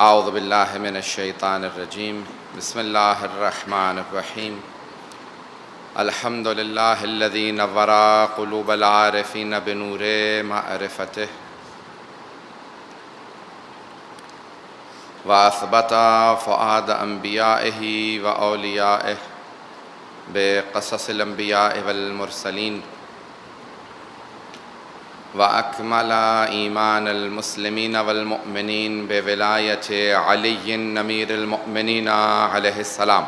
اعوذ باللہ من الشیطان الرجیم بسم اللہ الرحمن الرحیم الحمد للہ الذی نور قلوب العارفین بنور معرفتہ واثبت فؤاد انبیائہ واولیائہ بقصص الانبیاء والمرسلین وأكمل إيمان المسلمين والمؤمنين بولاية علي أمير المؤمنين عليه السلام.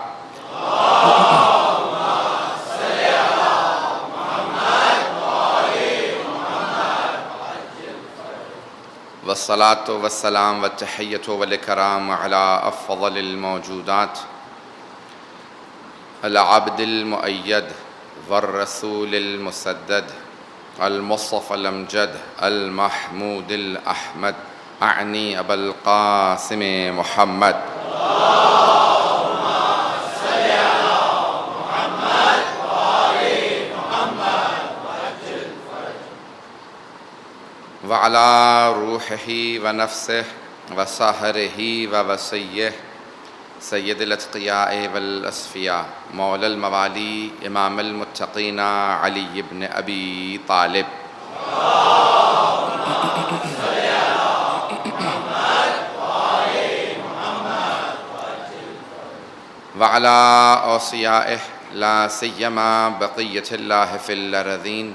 والصلاة والسلام والتحية والإكرام على أفضل الموجودات العبد المؤيد والرسول المسدد المصطفى الأمجد المحمود الأحمد أعني أبا القاسم محمد. اللهم صل على محمد وآل محمد وعجل فرجه وعلى روحه ونفسه وسهره ووصيه سید الاتقیاء والاسفیاء مولا الموالی امام المتقین علی بن ابی طالب. وعلی اوصیائہ لا سیما بقیۃ اللہ فی الارضین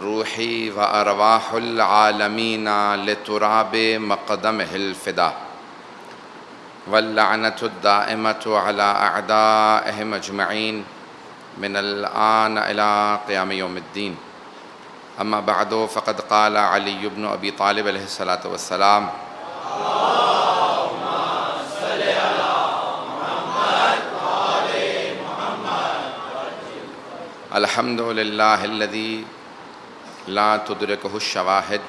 روحی وارواح العالمین لتراب مقدمہ الفدا واللعنة الدائمة على أعدائهم أجمعين من الآن إلى قيام يوم الدين. أما بعد فقد قال علي بن أبي طالب عليه الصلاة والسلام اللهم صل على محمد وآل محمد الحمد لله الذي لا تدركه الشواهد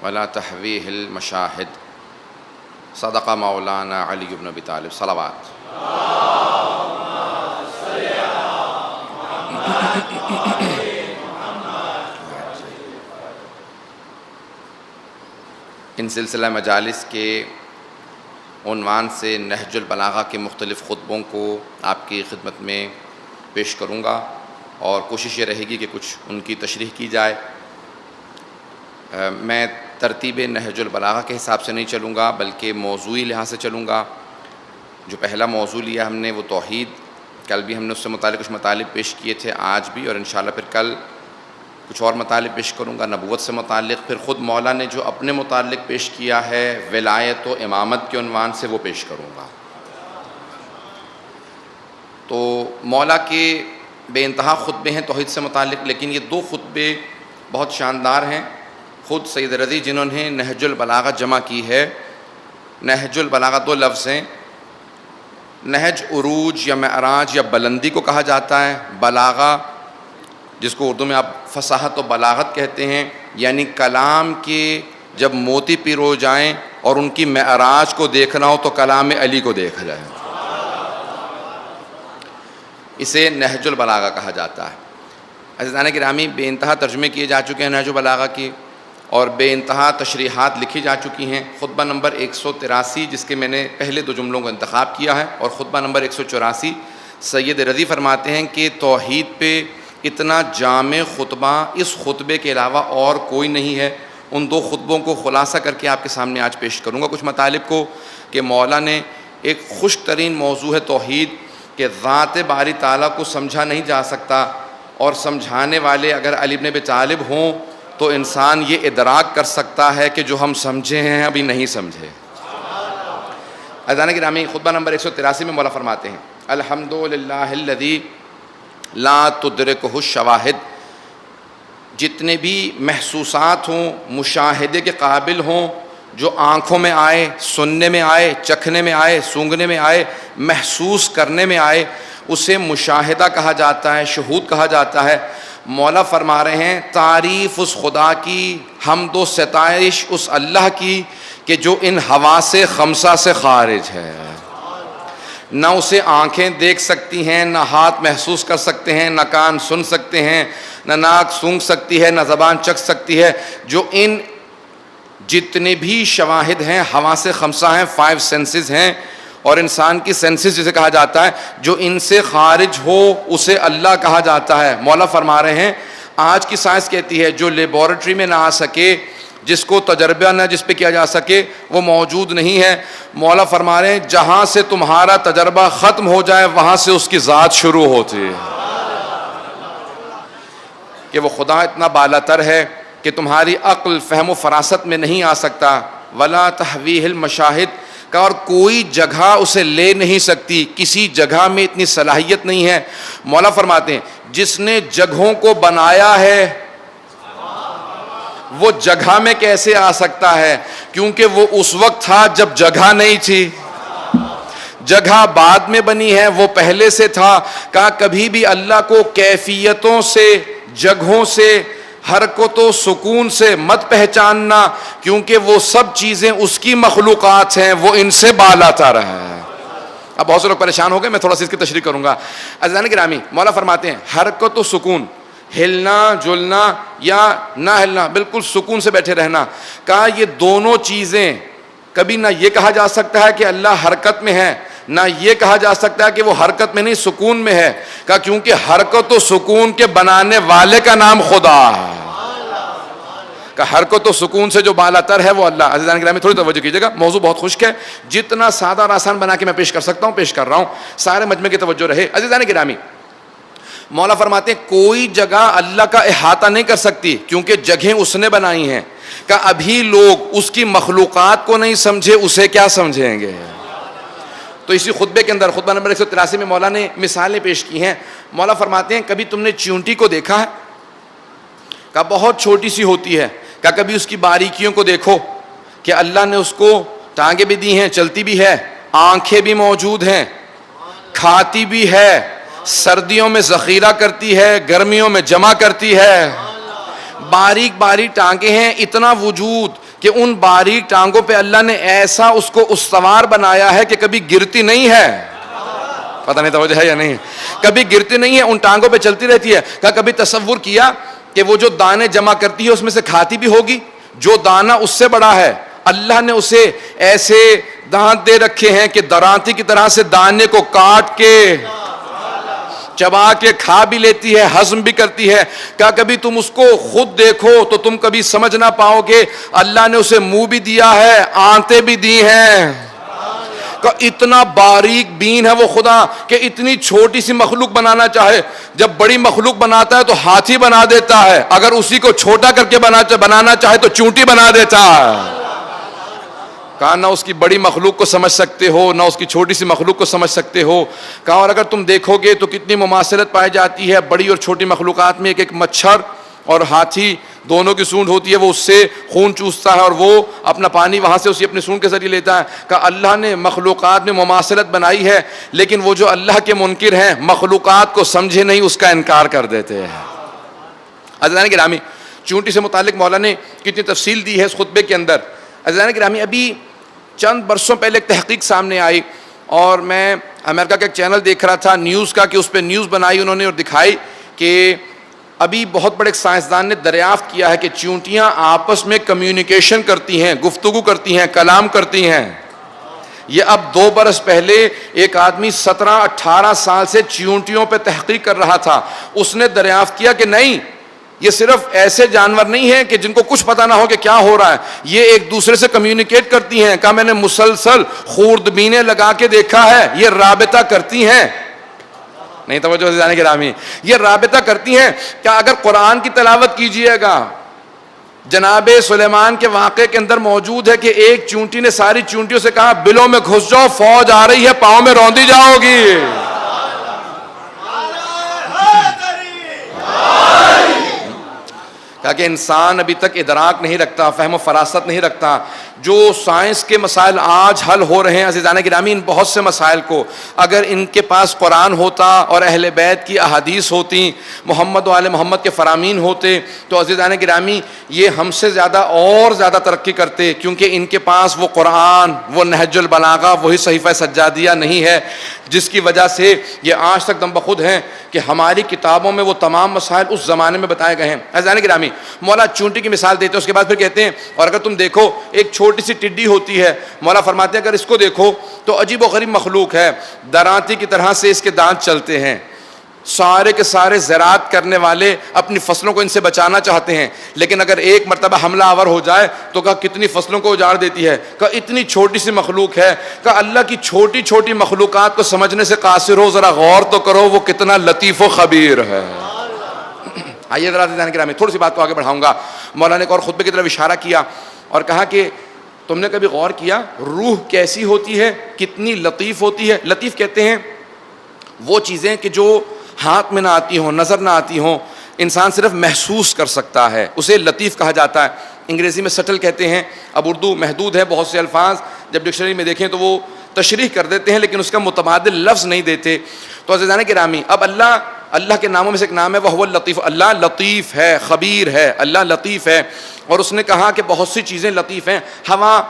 ولا تحويه المشاهد صدق مولانا علی بن ابی طالب. صلوات. ان سلسلہ مجالس کے عنوان سے نہج البلاغہ کے مختلف خطبوں کو آپ کی خدمت میں پیش کروں گا اور کوشش یہ رہے گی کہ کچھ ان کی تشریح کی جائے. میں ترتیب نہج البلاغہ کے حساب سے نہیں چلوں گا بلکہ موضوعی لحاظ سے چلوں گا. جو پہلا موضوع لیا ہم نے وہ توحید، کل بھی ہم نے اس سے متعلق کچھ مطالب پیش کیے تھے، آج بھی، اور انشاءاللہ پھر کل کچھ اور مطالب پیش کروں گا نبوت سے متعلق. پھر خود مولا نے جو اپنے متعلق پیش کیا ہے ولایت و امامت کے عنوان سے وہ پیش کروں گا. تو مولا کے بے انتہا خطبے ہیں توحید سے متعلق، لیکن یہ دو خطبے بہت شاندار ہیں. خود سید رضی جنہوں نے نہج البلاغہ جمع کی ہے، نہج البلاغہ دو لفظ ہیں. نہج عروج یا معراج یا بلندی کو کہا جاتا ہے، بلاغہ جس کو اردو میں آپ فصاحت و بلاغت کہتے ہیں، یعنی کلام کے جب موتی پیرو جائیں اور ان کی معراج کو دیکھنا ہو تو کلام علی کو دیکھا جائے، اسے نہج البلاغہ کہا جاتا ہے. عزیزان گرامی، بے انتہا ترجمے کیے جا چکے ہیں نہج البلاغہ کی اور بے انتہا تشریحات لکھی جا چکی ہیں. خطبہ نمبر 183 جس کے میں نے پہلے دو جملوں کو انتخاب کیا ہے، اور خطبہ نمبر 184 سید رضی فرماتے ہیں کہ توحید پہ اتنا جامع خطبہ اس خطبے کے علاوہ اور کوئی نہیں ہے. ان دو خطبوں کو خلاصہ کر کے آپ کے سامنے آج پیش کروں گا کچھ مطالب کو کہ مولا نے ایک خشک ترین موضوع ہے توحید کہ ذات باری تعالیٰ کو سمجھا نہیں جا سکتا، اور سمجھانے والے اگر علی بن ابی طالب ہوں تو انسان یہ ادراک کر سکتا ہے کہ جو ہم سمجھے ہیں ابھی نہیں سمجھے. عزیزان گرامی، خطبہ نمبر 183 میں مولا فرماتے ہیں الحمدللہ الذی لا تدرکہ الشواہد. جتنے بھی محسوسات ہوں، مشاہدے کے قابل ہوں، جو آنکھوں میں آئے، سننے میں آئے، چکھنے میں آئے، سونگھنے میں آئے، محسوس کرنے میں آئے، اسے مشاہدہ کہا جاتا ہے، شہود کہا جاتا ہے. مولا فرما رہے ہیں تعریف اس خدا کی، حمد و ستائش اس اللہ کی کہ جو ان حواس خمسہ سے خارج ہے. نہ اسے آنکھیں دیکھ سکتی ہیں، نہ ہاتھ محسوس کر سکتے ہیں، نہ کان سن سکتے ہیں، نہ ناک سونگھ سکتی ہے، نہ زبان چکھ سکتی ہے. جو ان جتنے بھی شواہد ہیں، حواس خمسہ ہیں، 5 سینسز ہیں، اور انسان کی سینسز جسے کہا جاتا ہے، جو ان سے خارج ہو اسے اللہ کہا جاتا ہے۔ مولا فرما رہے ہیں آج کی سائنس کہتی ہے جو لیبارٹری میں نہ آ سکے، جس کو تجربہ نہ جس پہ کیا جا سکے، وہ موجود نہیں ہے۔ مولا فرما رہے ہیں جہاں سے تمہارا تجربہ ختم ہو جائے وہاں سے اس کی ذات شروع ہوتی ہے، کہ وہ خدا اتنا بالا تر ہے کہ تمہاری عقل، فہم و فراست میں نہیں آ سکتا۔ ولا تحویہ المشاہد کا، اور کوئی جگہ اسے لے نہیں سکتی، کسی جگہ میں اتنی صلاحیت نہیں ہے۔ مولا فرماتے ہیں جس نے جگہوں کو بنایا ہے وہ جگہ میں کیسے آ سکتا ہے، کیونکہ وہ اس وقت تھا جب جگہ نہیں تھی۔ جگہ بعد میں بنی ہے، وہ پہلے سے تھا۔ کہا کبھی بھی اللہ کو کیفیتوں سے، جگہوں سے، حرکت و سکون سے مت پہچاننا، کیونکہ وہ سب چیزیں اس کی مخلوقات ہیں، وہ ان سے بالا تر ہے۔ اب بہت سے لوگ پریشان ہو گئے، میں تھوڑا سی اس کی تشریح کروں گا۔ عزیزان گرامی، مولا فرماتے ہیں حرکت و سکون، ہلنا جلنا یا نہ ہلنا، بالکل سکون سے بیٹھے رہنا، کہا یہ دونوں چیزیں کبھی نہ یہ کہا جا سکتا ہے کہ اللہ حرکت میں ہے، نہ یہ کہا جا سکتا ہے کہ وہ حرکت میں نہیں سکون میں ہے، کہا کیونکہ حرکت و سکون کے بنانے والے کا نام خدا ہے۔ کہ حرکت و سکون سے جو بالا تر ہے وہ اللہ۔ عزیزان گرامی تھوڑی توجہ کیجیے گا، موضوع بہت خشک ہے، جتنا سادہ اور آسان بنا کے میں پیش کر سکتا ہوں پیش کر رہا ہوں، سارے مجمع کی توجہ رہے۔ عزیزان گرامی، مولا فرماتے ہیں کوئی جگہ اللہ کا احاطہ نہیں کر سکتی، کیونکہ جگہیں اس نے بنائی ہیں۔ کہ ابھی لوگ اس کی مخلوقات کو نہیں سمجھے، اسے کیا سمجھیں گے؟ تو اسی خطبے کے اندر، خطبہ نمبر 183 میں مولا نے مثالیں پیش کی ہیں۔ مولا فرماتے ہیں کبھی تم نے چیونٹی کو دیکھا ہے؟ کہ بہت چھوٹی سی ہوتی ہے۔ کہ کبھی اس کی باریکیوں کو دیکھو کہ اللہ نے اس کو ٹانگیں بھی دی ہیں، چلتی بھی ہے، آنکھیں بھی موجود ہیں، کھاتی بھی ہے، سردیوں میں ذخیرہ کرتی ہے، گرمیوں میں جمع کرتی ہے، باریک باریک ٹانگیں ہیں، اتنا وجود کہ ان باریک ٹانگوں پہ اللہ نے ایسا اس کو استوار بنایا ہے کہ کبھی گرتی نہیں ہے۔ پتہ نہیں توجہ ہے یا نہیں، کبھی گرتی نہیں ہے، ان ٹانگوں پہ چلتی رہتی ہے۔ کبھی تصور کیا کہ وہ جو دانے جمع کرتی ہے اس میں سے کھاتی بھی ہوگی؟ جو دانہ اس سے بڑا ہے، اللہ نے اسے ایسے دانت دے رکھے ہیں کہ درانتی کی طرح سے دانے کو کاٹ کے چبا کے کھا بھی لیتی ہے، ہضم بھی کرتی ہے۔ کیا کبھی تم اس کو خود دیکھو تو تم کبھی سمجھ نہ پاؤ کہ اللہ نے اسے منہ بھی دیا ہے، آنتیں بھی دی ہیں۔ اتنا باریک بین ہے وہ خدا کہ اتنی چھوٹی سی مخلوق بنانا چاہے، جب بڑی مخلوق بناتا ہے تو ہاتھی بنا دیتا ہے، اگر اسی کو چھوٹا کر کے بنانا چاہے تو چونٹی بنا دیتا ہے۔ کہا نہ اس کی بڑی مخلوق کو سمجھ سکتے ہو، نہ اس کی چھوٹی سی مخلوق کو سمجھ سکتے ہو۔ کہا اور اگر تم دیکھو گے تو کتنی مماثلت پائی جاتی ہے بڑی اور چھوٹی مخلوقات میں۔ ایک مچھر اور ہاتھی دونوں کی سونڈ ہوتی ہے، وہ اس سے خون چوستا ہے اور وہ اپنا پانی وہاں سے اسی اپنی سونڈ کے ذریعے لیتا ہے۔ کہ اللہ نے مخلوقات میں مماثلت بنائی ہے، لیکن وہ جو اللہ کے منکر ہیں مخلوقات کو سمجھے نہیں، اس کا انکار کر دیتے ہیں۔ عزیزان گرامی، چونٹی سے متعلق مولا نے کتنی تفصیل دی ہے اس خطبے کے اندر۔ عزیزان گرامی، ابھی چند برسوں پہلے ایک تحقیق سامنے آئی، اور میں امریکہ کا ایک چینل دیکھ رہا تھا نیوز کا، کہ اس پہ نیوز بنائی انہوں نے اور دکھائی کہ ابھی بہت بڑے ایک سائنسدان نے دریافت کیا ہے کہ چیونٹیاں آپس میں کمیونیکیشن کرتی ہیں، گفتگو کرتی ہیں، کلام کرتی ہیں۔ یہ اب 2 برس پہلے ایک آدمی 17-18 سال سے چیونٹیوں پہ تحقیق کر رہا تھا، اس نے دریافت کیا کہ نہیں، یہ صرف ایسے جانور نہیں ہیں کہ جن کو کچھ پتہ نہ ہو کہ کیا ہو رہا ہے، یہ ایک دوسرے سے کمیونیکیٹ کرتی ہیں۔ کہا میں نے مسلسل خوردبینیں لگا کے دیکھا ہے، یہ رابطہ کرتی ہیں۔ نہیں توجہ عزیزان گرامی، یہ رابطہ کرتی ہیں۔ کیا اگر قرآن کی تلاوت کیجئے گا، جناب سلیمان کے واقعے کے اندر موجود ہے کہ ایک چونٹی نے ساری چونٹیوں سے کہا بلوں میں گھس جاؤ، فوج آ رہی ہے، پاؤں میں روندی جاؤ گی۔ کہ انسان ابھی تک ادراک نہیں رکھتا، فہم و فراست نہیں رکھتا۔ جو سائنس کے مسائل آج حل ہو رہے ہیں عزیزان گرامی، ان بہت سے مسائل کو اگر ان کے پاس قرآن ہوتا اور اہل بیت کی احادیث ہوتی، محمد و آل محمد کے فرامین ہوتے، تو عزیزان گرامی یہ ہم سے زیادہ اور زیادہ ترقی کرتے، کیونکہ ان کے پاس وہ قرآن، وہ نہج البلاغہ، وہی صحیفہ سجادیہ نہیں ہے، جس کی وجہ سے یہ آج تک دم بخود ہیں کہ ہماری کتابوں میں وہ تمام مسائل اس زمانے میں بتائے گئے ہیں۔ عزیزان گرامی، مولا چونٹی کی مثال دیتے ہیں، اس کے بعد پھر کہتے ہیں اور اگر تم دیکھو ایک چھوٹی سی ٹڈی ہوتی ہے، مولا فرماتے ہیں اگر اس کو دیکھو تو عجیب و غریب مخلوق ہے، درانتی کی طرح سے اس کے دانت چلتے ہیں، سارے کے سارے زراعت کرنے والے اپنی فصلوں کو ان سے بچانا چاہتے ہیں، لیکن اگر ایک مرتبہ حملہ آور ہو جائے تو کہا کتنی فصلوں کو اجاڑ دیتی ہے، کہا اتنی چھوٹی سی مخلوق ہے، کہا اللہ کی چھوٹی چھوٹی مخلوقات کو سمجھنے سے قاصر ہو، ذرا غور تو کرو وہ کتنا لطیف و خبیر ہے۔ آئیے ذرا میں تھوڑی سی بات کو آگے بڑھاؤں گا۔ مولانا نے ایک اور خطبے کی طرف اشارہ کیا اور کہا کہ تم نے کبھی غور کیا روح کیسی ہوتی ہے، کتنی لطیف ہوتی ہے؟ لطیف کہتے ہیں وہ چیزیں کہ جو ہاتھ میں نہ آتی ہوں، نظر نہ آتی ہوں، انسان صرف محسوس کر سکتا ہے، اسے لطیف کہا جاتا ہے۔ انگریزی میں سٹل کہتے ہیں، اب اردو محدود ہے، بہت سے الفاظ جب ڈکشنری میں دیکھیں تو وہ تشریح کر دیتے ہیں لیکن اس کا متبادل لفظ نہیں دیتے۔ تو عزیزان گرامی، اب اللہ کے ناموں میں سے ایک نام ہے وہ لطیف، اللہ لطیف ہے، خبیر ہے، اللہ لطیف ہے۔ اور اس نے کہا کہ بہت سی چیزیں لطیف ہیں، ہوا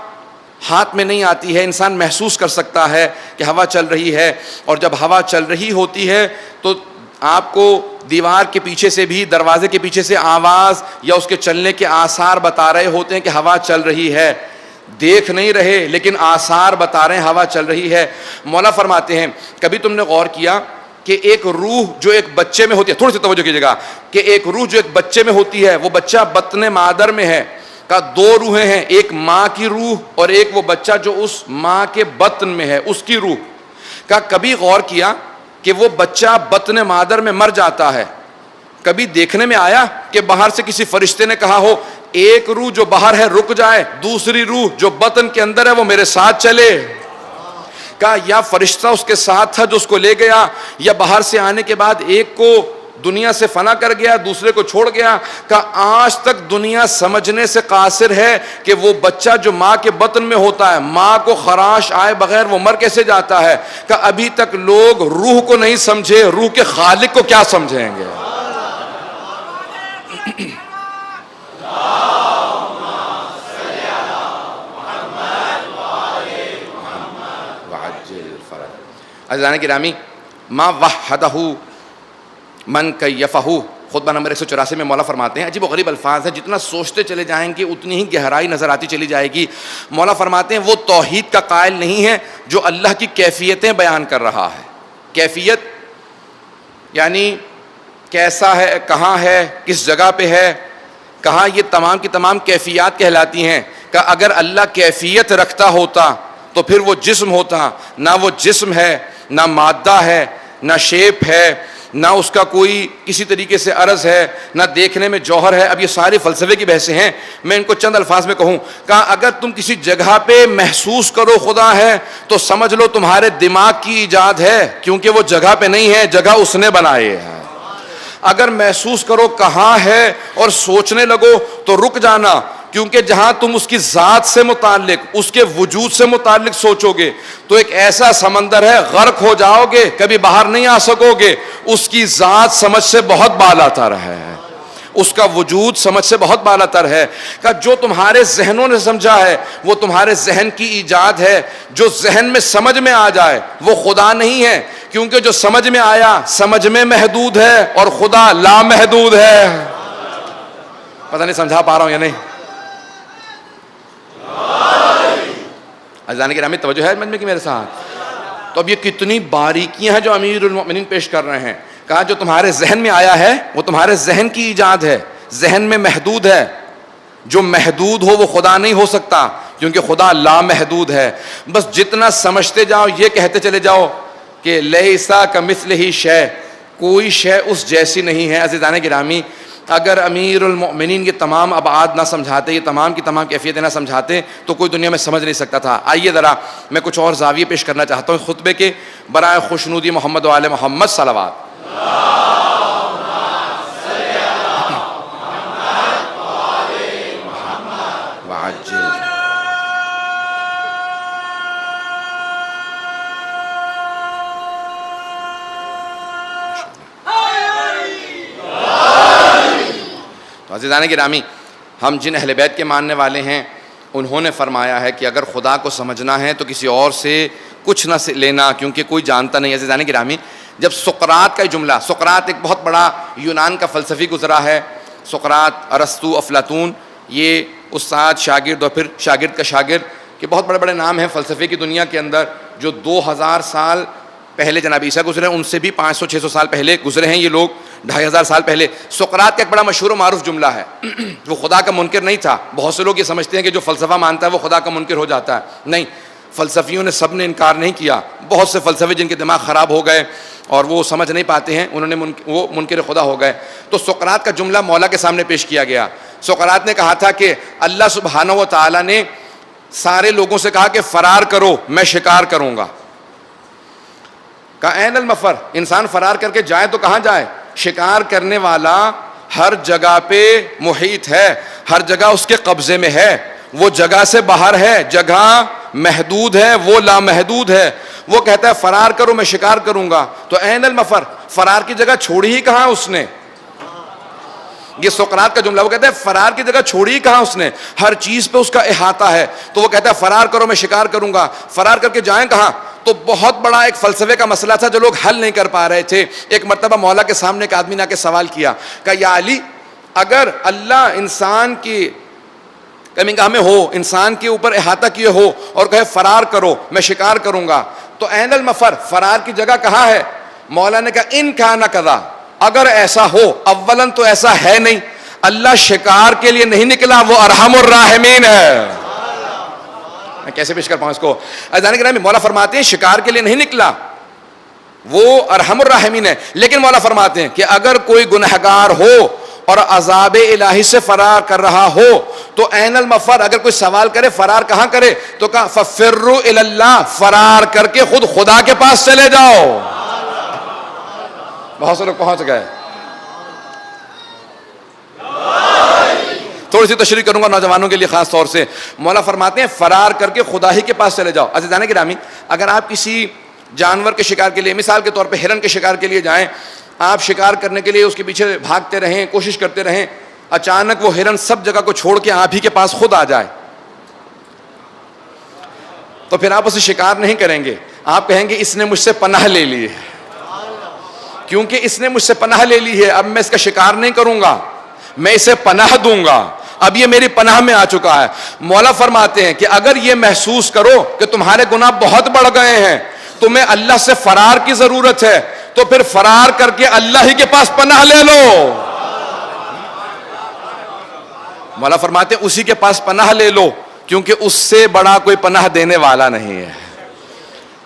ہاتھ میں نہیں آتی ہے، انسان محسوس کر سکتا ہے کہ ہوا چل رہی ہے، اور جب ہوا چل رہی ہوتی ہے تو آپ کو دیوار کے پیچھے سے بھی، دروازے کے پیچھے سے آواز یا اس کے چلنے کے آثار بتا رہے ہوتے ہیں کہ ہوا چل رہی ہے، دیکھ نہیں رہے لیکن آثار بتا رہے ہیں ہوا چل رہی ہے۔ مولا فرماتے ہیں کبھی تم نے غور کیا کہ ایک روح جو ایک بچے میں ہوتی ہے، تھوڑی سی توجہ کیجیے گا، کہ ایک روح جو ایک بچے میں ہوتی ہے وہ بچہ بطن مادر میں ہے، کا دو روحیں ہیں، ایک ماں کی روح اور ایک وہ بچہ جو اس ماں کے بطن میں ہے اس کی روح کا۔ کبھی غور کیا کہ وہ بچہ بطن مادر میں مر جاتا ہے، کبھی دیکھنے میں آیا کہ باہر سے کسی فرشتے نے کہا ہو ایک روح جو باہر ہے رک جائے، دوسری روح جو بطن کے اندر ہے وہ میرے ساتھ چلے؟ کہا یا فرشتہ اس کے ساتھ تھا جو اس کو لے گیا، یا باہر سے آنے کے بعد ایک کو دنیا سے فنا کر گیا دوسرے کو چھوڑ گیا؟ کہا آج تک دنیا سمجھنے سے قاصر ہے کہ وہ بچہ جو ماں کے بطن میں ہوتا ہے، ماں کو خراش آئے بغیر وہ مر کیسے جاتا ہے؟ کہا ابھی تک لوگ روح کو نہیں سمجھے، روح کے خالق کو کیا سمجھیں گے؟ عزیزان گرامی، ما وحدہ من کیفہ، خطبہ نمبر 184 میں مولا فرماتے ہیں، عجیب و غریب الفاظ ہے، جتنا سوچتے چلے جائیں گے اتنی ہی گہرائی نظر آتی چلی جائے گی۔ مولا فرماتے ہیں وہ توحید کا قائل نہیں ہے جو اللہ کی کیفیتیں بیان کر رہا ہے۔ کیفیت یعنی کیسا ہے، کہاں ہے، کس جگہ پہ ہے، کہاں، یہ تمام کی تمام کیفیات کہلاتی ہیں۔ کہ اگر اللہ کیفیت رکھتا ہوتا تو پھر وہ جسم ہوتا، نہ وہ جسم ہے، نہ مادہ ہے، نہ شیپ ہے، نہ اس کا کوئی کسی طریقے سے عرض ہے، نہ دیکھنے میں جوہر ہے۔ اب یہ ساری فلسفے کی بحثیں ہیں، میں ان کو چند الفاظ میں کہوں۔ کہا اگر تم کسی جگہ پہ محسوس کرو خدا ہے تو سمجھ لو تمہارے دماغ کی ایجاد ہے، کیونکہ وہ جگہ پہ نہیں ہے، جگہ اس نے بنائی ہے۔ اگر محسوس کرو کہاں ہے اور سوچنے لگو تو رک جانا، کیونکہ جہاں تم اس کی ذات سے متعلق، اس کے وجود سے متعلق سوچو گے تو ایک ایسا سمندر ہے، غرق ہو جاؤ گے، کبھی باہر نہیں آ سکو گے۔ اس کی ذات سمجھ سے بہت بالا تر ہے، اس کا وجود سمجھ سے بہت بالا تر ہے۔ کہ جو تمہارے ذہنوں نے سمجھا ہے وہ تمہارے ذہن کی ایجاد ہے، جو ذہن میں سمجھ میں آ جائے وہ خدا نہیں ہے، کیونکہ جو سمجھ میں آیا سمجھ میں محدود ہے اور خدا لامحدود ہے۔ پتہ نہیں سمجھا پا رہا ہوں یا نہیں؟ عزیزان گرامی توجہ ہے مجھ میں میرے ساتھ؟ تو اب یہ کتنی باریکیاں ہیں جو امیر المؤمنین پیش کر رہے ہیں۔ کہا جو تمہارے ذہن میں آیا ہے وہ تمہارے ذہن کی ایجاد ہے، ذہن میں محدود ہے، جو محدود ہو وہ خدا نہیں ہو سکتا کیونکہ خدا لامحدود ہے۔ بس جتنا سمجھتے جاؤ یہ کہتے چلے جاؤ کہ لیسا کمثلہ شیء، کوئی شے اس جیسی نہیں ہے۔ عزیزان گرامی اگر امیر المؤمنین یہ تمام ابعاد نہ سمجھاتے، یہ تمام کی تمام کیفیتیں نہ سمجھاتے تو کوئی دنیا میں سمجھ نہیں سکتا تھا۔ آئیے ذرا میں کچھ اور زاویے پیش کرنا چاہتا ہوں خطبے کے برائے خوشنودی محمد و آل محمد صلوات۔ عزیزان گرامی ہم جن اہل بیت کے ماننے والے ہیں انہوں نے فرمایا ہے کہ اگر خدا کو سمجھنا ہے تو کسی اور سے کچھ نہ لینا، کیونکہ کوئی جانتا نہیں۔ عزیزان گرامی جب سقراط کا جملہ، سقراط ایک بہت بڑا یونان کا فلسفی گزرا ہے، سقراط، ارسطو، افلاطون، یہ استاد شاگرد اور پھر شاگرد کا شاگرد کہ بہت بڑے بڑے نام ہیں فلسفے کی دنیا کے اندر جو 2000 سال پہلے جناب عیسیٰ گزرے، ان سے بھی 500-600 سال پہلے گزرے ہیں یہ لوگ، 2500 سال پہلے۔ سقراط کا ایک بڑا مشہور و معروف جملہ ہے، وہ خدا کا منکر نہیں تھا۔ بہت سے لوگ یہ سمجھتے ہیں کہ جو فلسفہ مانتا ہے وہ خدا کا منکر ہو جاتا ہے، نہیں، فلسفیوں نے سب نے انکار نہیں کیا۔ بہت سے فلسفے جن کے دماغ خراب ہو گئے اور وہ سمجھ نہیں پاتے ہیں، انہوں نے وہ منکر خدا ہو گئے۔ تو سقراط کا جملہ مولا کے سامنے پیش کیا گیا۔ سقراط نے کہا تھا کہ اللہ سبحانہ و تعالیٰ نے سارے لوگوں سے کہا کہ فرار کرو، میں شکار کروں گا۔ کہا این المفر، انسان فرار کر کے جائے تو کہاں جائے؟ شکار کرنے والا ہر جگہ پہ محیط ہے، ہر جگہ اس کے قبضے میں ہے، وہ جگہ سے باہر ہے، جگہ محدود ہے، وہ لامحدود ہے۔ وہ کہتا ہے فرار کرو، میں شکار کروں گا، تو این المفر، فرار کی جگہ چھوڑی ہی کہاں اس نے؟ یہ سقراط کا جملہ، وہ کہتا ہے فرار کی جگہ چھوڑی ہی کہاں اس نے؟ ہر چیز پہ اس کا احاطہ ہے، تو وہ کہتا ہے فرار کرو، میں شکار کروں گا۔ فرار کر کے جائیں کہاں؟ تو بہت بڑا ایک فلسفے کا مسئلہ تھا جو لوگ حل نہیں کر پا رہے تھے۔ ایک مرتبہ مولا کے سامنے ایک آدمی نے آ کے سوال کیا کہ یا علی، اگر اللہ انسان کی کمینگاہ میں ہو، انسان کے اوپر احاطہ کیے ہو اور کہے فرار کرو، میں شکار کروں گا، تو این المفر، فرار کی جگہ کہاں ہے؟ مولا نے کہا ان کان کذا، اگر ایسا ہو، اولاً تو ایسا ہے نہیں، اللہ شکار کے لیے نہیں نکلا، وہ ارحم الراحمین ہے۔ میں کیسے پیش کر پاؤں اس کو؟ عزیزان گرامی، مولا فرماتے ہیں شکار کے لیے نہیں نکلا، وہ ارحم الراحمین ہے۔ لیکن مولا فرماتے ہیں کہ اگر کوئی گنہگار ہو اور عذاب الہی سے فرار کر رہا ہو تو این المفر، اگر کوئی سوال کرے فرار کہاں کرے، تو کہا ففروا الی اللہ، فرار کر کے خود خدا کے پاس چلے جاؤ۔ بہت سے لوگ پہنچ گئے۔ تھوڑی سی تشریح کروں گا نوجوانوں کے لیے خاص طور سے۔ مولا فرماتے ہیں فرار کر کے خدا ہی کے پاس چلے جاؤ۔ عزیزان گرامی، اگر آپ کسی جانور کے شکار کے لیے، مثال کے طور پہ ہرن کے شکار کے لیے جائیں، آپ شکار کرنے کے لیے اس کے پیچھے بھاگتے رہیں، کوشش کرتے رہیں، اچانک وہ ہرن سب جگہ کو چھوڑ کے آپ ہی کے پاس خود آ جائے، تو پھر آپ اسے شکار نہیں کریں گے، آپ کہیں گے اس نے مجھ سے پناہ لے لی ہے، کیونکہ اس نے مجھ سے پناہ لے لی ہے، اب میں اس کا شکار نہیں کروں گا، میں اسے پناہ دوں گا، اب یہ میری پناہ میں آ چکا ہے۔ مولا فرماتے ہیں کہ اگر یہ محسوس کرو کہ تمہارے گناہ بہت بڑھ گئے ہیں، تمہیں اللہ سے فرار کی ضرورت ہے، تو پھر فرار کر کے اللہ ہی کے پاس پناہ لے لو۔ مولا فرماتے ہیں اسی کے پاس پناہ لے لو، کیونکہ اس سے بڑا کوئی پناہ دینے والا نہیں ہے۔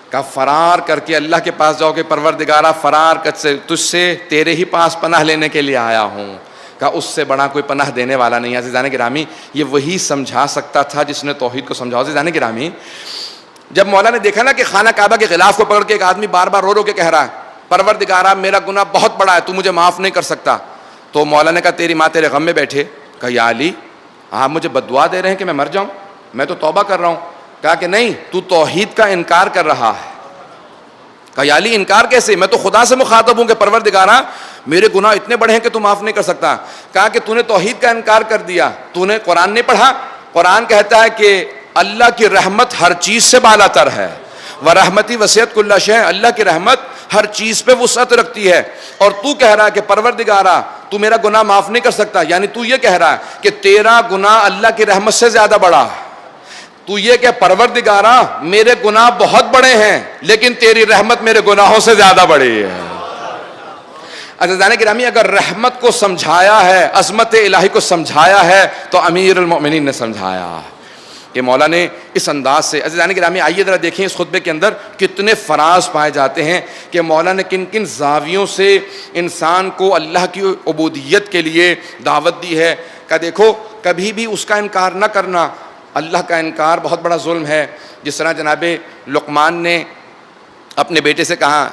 کہ فرار کر کے اللہ کے پاس جاؤ کہ پروردگارہ فرار کر سے تجھ سے تیرے ہی پاس پناہ لینے کے لیے آیا ہوں، کہ اس سے بڑا کوئی پناہ دینے والا نہیں ہے۔ عزیزان گرامی، یہ وہی سمجھا سکتا تھا جس نے توحید کو سمجھا۔ عزیزان گرامی، جب مولا نے دیکھا نا کہ خانہ کعبہ کے غلاف کو پکڑ کے ایک آدمی بار بار رو رو کے کہہ رہا ہے پروردگارہ میرا گناہ بہت بڑا ہے، تو مجھے معاف نہیں کر سکتا، تو مولا نے کہا تیری ماں تیرے غم میں بیٹھے۔ کہا یا علی، آپ مجھے بد دعا دے رہے ہیں کہ میں مر جاؤں؟ میں تو توبہ کر رہا ہوں۔ کہا کہ نہیں، تو توحید کا انکار کر رہا ہے۔ کہا یا علی انکار کیسے؟ میں تو خدا سے مخاطب ہوں کہ پروردگارہ میرے گناہ اتنے بڑے ہیں کہ تو معاف نہیں کر سکتا۔ کہا کہ تو نے توحید کا انکار کر دیا، تو نے قرآن نہیں پڑھا؟ قرآن کہتا ہے کہ اللہ کی رحمت ہر چیز سے بالا تر ہے، ورحمتی وسعت کل شیء، اللہ کی رحمت ہر چیز پہ وسعت رکھتی ہے، اور تو کہہ رہا ہے کہ پروردگارہ تو میرا گناہ معاف نہیں کر سکتا، یعنی تو یہ کہہ رہا ہے کہ تیرا گناہ اللہ کی رحمت سے زیادہ بڑا ہے۔ تو یہ کہ پروردگارہ میرے گناہ بہت بڑے ہیں لیکن تیری رحمت میرے گناہوں سے زیادہ بڑی ہے۔ عزیزان گرامی، اگر رحمت کو سمجھایا ہے، عظمت الہی کو سمجھایا ہے، تو امیر المؤمنین نے سمجھایا کہ مولا نے اس انداز سے۔ عزیزان گرامی، آئیے ذرا دیکھیں اس خطبے کے اندر کتنے فراز پائے جاتے ہیں کہ مولا نے کن کن زاویوں سے انسان کو اللہ کی عبودیت کے لیے دعوت دی ہے۔ کہ دیکھو، کبھی بھی اس کا انکار نہ کرنا، اللہ کا انکار بہت بڑا ظلم ہے۔ جس طرح جناب لقمان نے اپنے بیٹے سے کہا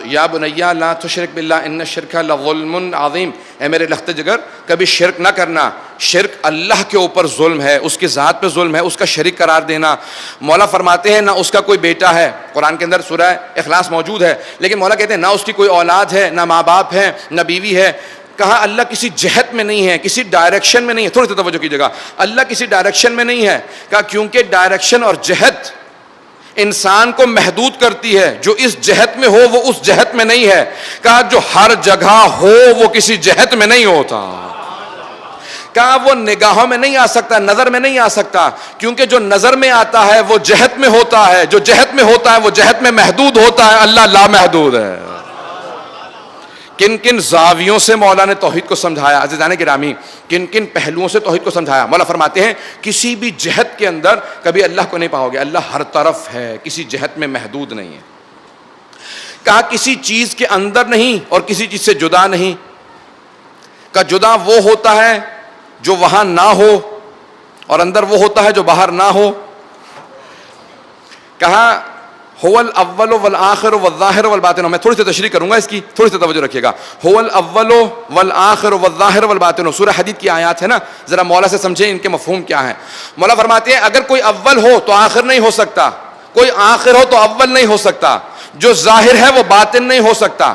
یا بنیا لا تشرک باللہ ان الشرک لظلم عظیم، اے میرے لخت جگر کبھی شرک نہ کرنا، شرک اللہ کے اوپر ظلم ہے، اس کی ذات پہ ظلم ہے، اس کا شریک قرار دینا۔ مولا فرماتے ہیں نہ اس کا کوئی بیٹا ہے، قرآن کے اندر سورہ اخلاص موجود ہے، لیکن مولا کہتے ہیں نہ اس کی کوئی اولاد ہے، نہ ماں باپ ہے، نہ بیوی ہے۔ کہا اللہ کسی جہت میں نہیں ہے، کسی ڈائریکشن میں نہیں ہے، تھوڑی سی توجہ کیجیے گا، اللہ کسی ڈائریکشن میں نہیں ہے۔ کہا کیونکہ ڈائریکشن اور جہت انسان کو محدود کرتی ہے، جو اس جہت میں ہو وہ اس جہت میں نہیں ہے۔ کہا جو ہر جگہ ہو وہ کسی جہت میں نہیں ہوتا۔ کہا وہ نگاہوں میں نہیں آ سکتا، نظر میں نہیں آ سکتا، کیونکہ جو نظر میں آتا ہے وہ جہت میں ہوتا ہے، جو جہت میں ہوتا ہے وہ جہت میں محدود ہوتا ہے، اللہ لامحدود ہے۔ کن کن زاویوں سے مولا نے توحید کو سمجھایا عزیزان گرامی، کن کن پہلوؤں سے توحید کو سمجھایا۔ مولا فرماتے ہیں کسی بھی جہت کے اندر کبھی اللہ کو نہیں پاؤ گے، اللہ ہر طرف ہے، کسی جہت میں محدود نہیں ہے۔ کہا کسی چیز کے اندر نہیں اور کسی چیز سے جدا نہیں، کہ جدا وہ ہوتا ہے جو وہاں نہ ہو اور اندر وہ ہوتا ہے جو باہر نہ ہو۔ کہا هو الاول والآخر والظاہر والباطن، میں تھوڑی سی تشریح کروں گا اس کی، تھوڑی سی توجہ رکھیے گا۔ هو الاول والآخر والظاہر والباطن، سورہ حدید کی آیات ہے نا، ذرا مولا سے سمجھیں ان کے مفہوم کیا ہیں۔ مولا فرماتے ہیں اگر کوئی اول ہو تو آخر نہیں ہو سکتا، کوئی آخر ہو تو اول نہیں ہو سکتا، جو ظاہر ہے وہ باطن نہیں ہو سکتا،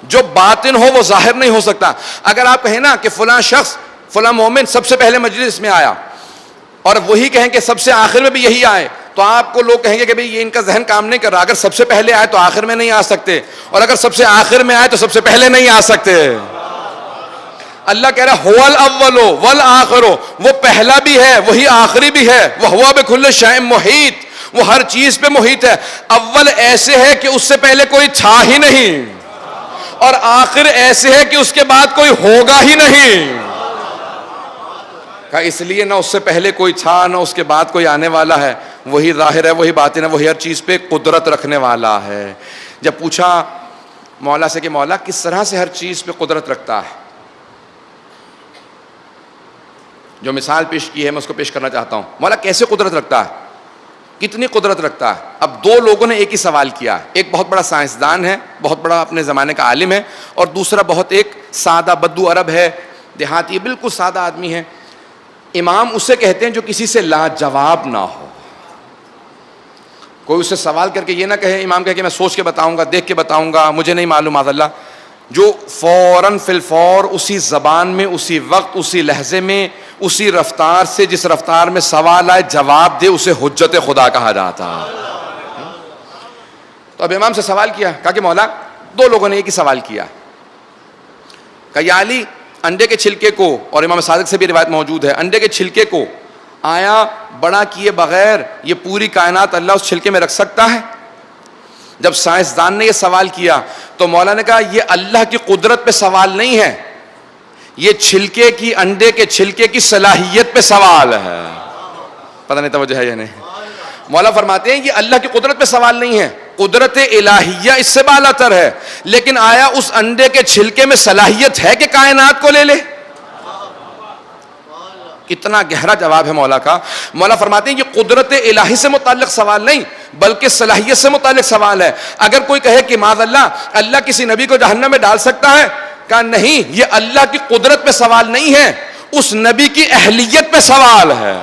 جو باطن ہو وہ ظاہر نہیں ہو سکتا۔ اگر آپ کہیں نا کہ فلاں شخص فلاں مومن سب سے پہلے مجلس میں آیا اور وہی کہیں کہ سب سے آخر میں بھی یہی آئے، تو آپ کو لوگ کہیں گے کہ بھئی یہ ان کا ذہن کام نہیں کر رہا، اگر سب سے پہلے آئے تو آخر میں نہیں آ سکتے، اور اگر سب سے آخر میں آئے تو سب سے پہلے نہیں آ سکتے۔ اللہ کہہ رہا هو الاول والآخر، وہ پہلا بھی ہے وہی آخری بھی ہے، وہو بکل شیء محیط، وہ ہر چیز پہ محیط ہے۔ اول ایسے ہے کہ اس سے پہلے کوئی تھا ہی نہیں، اور آخر ایسے ہے کہ اس کے بعد کوئی ہوگا ہی نہیں۔ اس لیے نہ اس سے پہلے کوئی تھا نہ اس کے بعد کوئی آنے والا ہے، وہی ظاہر ہے وہی باطن ہے، وہی ہر چیز پہ قدرت رکھنے والا ہے۔ جب پوچھا مولا سے کہ مولا کس طرح سے ہر چیز پہ قدرت رکھتا ہے، جو مثال پیش کی ہے میں اس کو پیش کرنا چاہتا ہوں۔ مولا کیسے قدرت رکھتا ہے، کتنی قدرت رکھتا ہے؟ اب دو لوگوں نے ایک ہی سوال کیا، ایک بہت بڑا سائنسدان ہے، بہت بڑا اپنے زمانے کا عالم ہے، اور دوسرا بہت ایک سادہ بدو عرب ہے، دیہاتی، بالکل سادہ آدمی ہے۔ امام اسے کہتے ہیں جو کسی سے لاجواب نہ ہو، کوئی اسے سوال کر کے یہ نہ کہے، امام کہے کہ میں سوچ کے بتاؤں گا، دیکھ کے بتاؤں گا، مجھے نہیں معلوم معاذ اللہ، جو فوراً فی الفور اسی زبان میں اسی وقت اسی لہجے میں اسی رفتار سے جس رفتار میں سوال آئے جواب دے، اسے حجت خدا کہا جاتا۔ تو اب امام سے سوال کیا، کہا کہ مولا دو لوگوں نے ایک ہی سوال کیا، کہا یا علی انڈے کے چھلکے کو، اور امام صادق سے بھی روایت موجود ہے، انڈے کے چھلکے کو آیا بڑا کیے بغیر یہ پوری کائنات اللہ اس چھلکے میں رکھ سکتا ہے؟ جب سائنسدان نے یہ سوال کیا تو مولا نے کہا یہ اللہ کی قدرت پہ سوال نہیں ہے، یہ چھلکے کی، انڈے کے چھلکے کی صلاحیت پہ سوال ہے۔ پتہ نہیں توجہ ہے یا نہیں؟ مولا فرماتے ہیں یہ اللہ کی قدرت پہ سوال نہیں ہے، قدرت الہیہ اس سے بالا تر ہے، لیکن آیا اس انڈے کے چھلکے میں صلاحیت ہے کہ کائنات کو لے لے؟ کتنا گہرا جواب ہے مولا کا۔ مولا فرماتے ہیں یہ قدرت الہی سے متعلق سوال نہیں بلکہ صلاحیت سے متعلق سوال ہے۔ اگر کوئی کہے کہ معاذ اللہ کسی نبی کو جہنم میں ڈال سکتا ہے، کہا نہیں، یہ اللہ کی قدرت پہ سوال نہیں ہے، اس نبی کی اہلیت پہ سوال ہے۔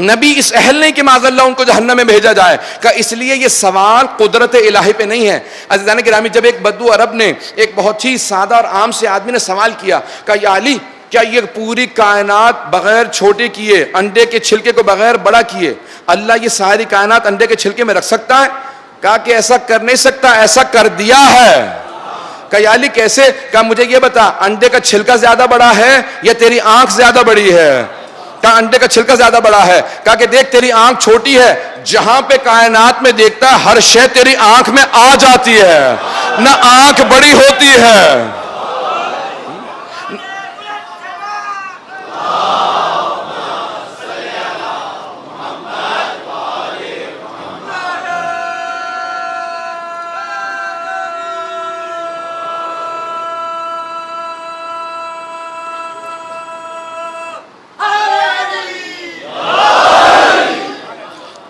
نبی اس اہل نہیں کہ معاذ اللہ ان کو جہنم میں بھیجا جائے، کہ اس لیے یہ سوال قدرت الہی پہ نہیں ہے۔ عزیزان گرامی، جب ایک بدو عرب نے، ایک بہت ہی سادہ اور عام سے آدمی نے سوال کیا، کہا یا علی کیا یہ پوری کائنات بغیر چھوٹے کیے، انڈے کے چھلکے کو بغیر بڑا کیے، اللہ یہ ساری کائنات انڈے کے چھلکے میں رکھ سکتا ہے؟ کہا کہ ایسا کر نہیں سکتا، ایسا کر دیا ہے۔ کہا یا علی کیسے؟ کہا مجھے یہ بتا، انڈے کا چھلکا زیادہ بڑا ہے یا تیری آنکھ زیادہ بڑی ہے؟ کہا انڈے کا چھلکا زیادہ بڑا ہے۔ کہا کہ دیکھ تیری آنکھ چھوٹی ہے، جہاں پہ کائنات میں دیکھتا ہے ہر شے تیری آنکھ میں آ جاتی ہے، نہ آنکھ بڑی ہوتی ہے۔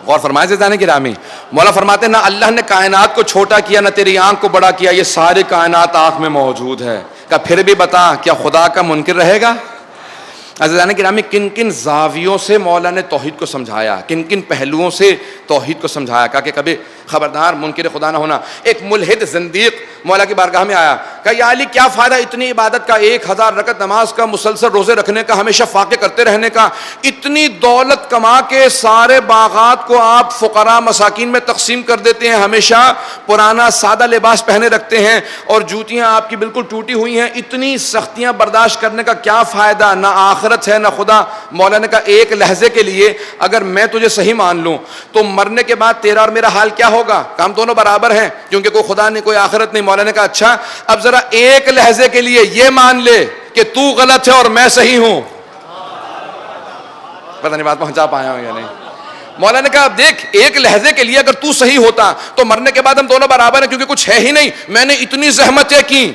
غور فرمائے عزیزان گرامی، مولا فرماتے ہیں نہ اللہ نے کائنات کو چھوٹا کیا نہ تیری آنکھ کو بڑا کیا، یہ ساری کائنات آنکھ میں موجود ہے۔ کہ پھر بھی بتا کیا خدا کا منکر رہے گا؟ عزیزان گرامی، کن کن زاویوں سے مولا نے توحید کو سمجھایا، کن کن پہلوؤں سے توحید کو سمجھایا۔ کہ کبھی خبردار منکر خدا نہ ہونا. ایک ملحد زندیق مولا کی بارگاہ میں آیا, کہا یا علی کیا فائدہ اتنی عبادت کا, 1000 رکعت نماز کا, مسلسل روزے رکھنے کا, ہمیشہ فاقے کرتے رہنے کا, اتنی دولت کما کے سارے باغات کو آپ فقراء مساکین میں تقسیم کر دیتے ہیں, ہمیشہ پرانا سادہ لباس پہنے رکھتے ہیں اور جوتیاں آپ کی بالکل ٹوٹی ہوئی ہیں, اتنی سختیاں برداشت کرنے کا کیا فائدہ, نہ آخرت ہے نہ خدا. مولا نے کہا ایک لحظے کے لیے اگر میں تجھے صحیح مان لوں تو مرنے کے بعد تیرا اور میرا حال کیا ہوگا, کہ ہم دونوں برابر ہیں کیونکہ کوئی خدا نہیں کوئی آخرت نہیں. مولا نے کہا اچھا اب ذرا ایک لحظے کے لیے یہ مان لے کہ تو غلط ہے اور میں صحیح ہوں. پتہ نہیں بات پہنچا پایا ہوں یا نہیں. مولا نے کہا دیکھ ایک لحظے کے لیے اگر تو صحیح ہوتا تو مرنے کے بعد ہم دونوں برابر ہیں کیونکہ کچھ ہے ہی نہیں. میں نے اتنی زحمتیں کی,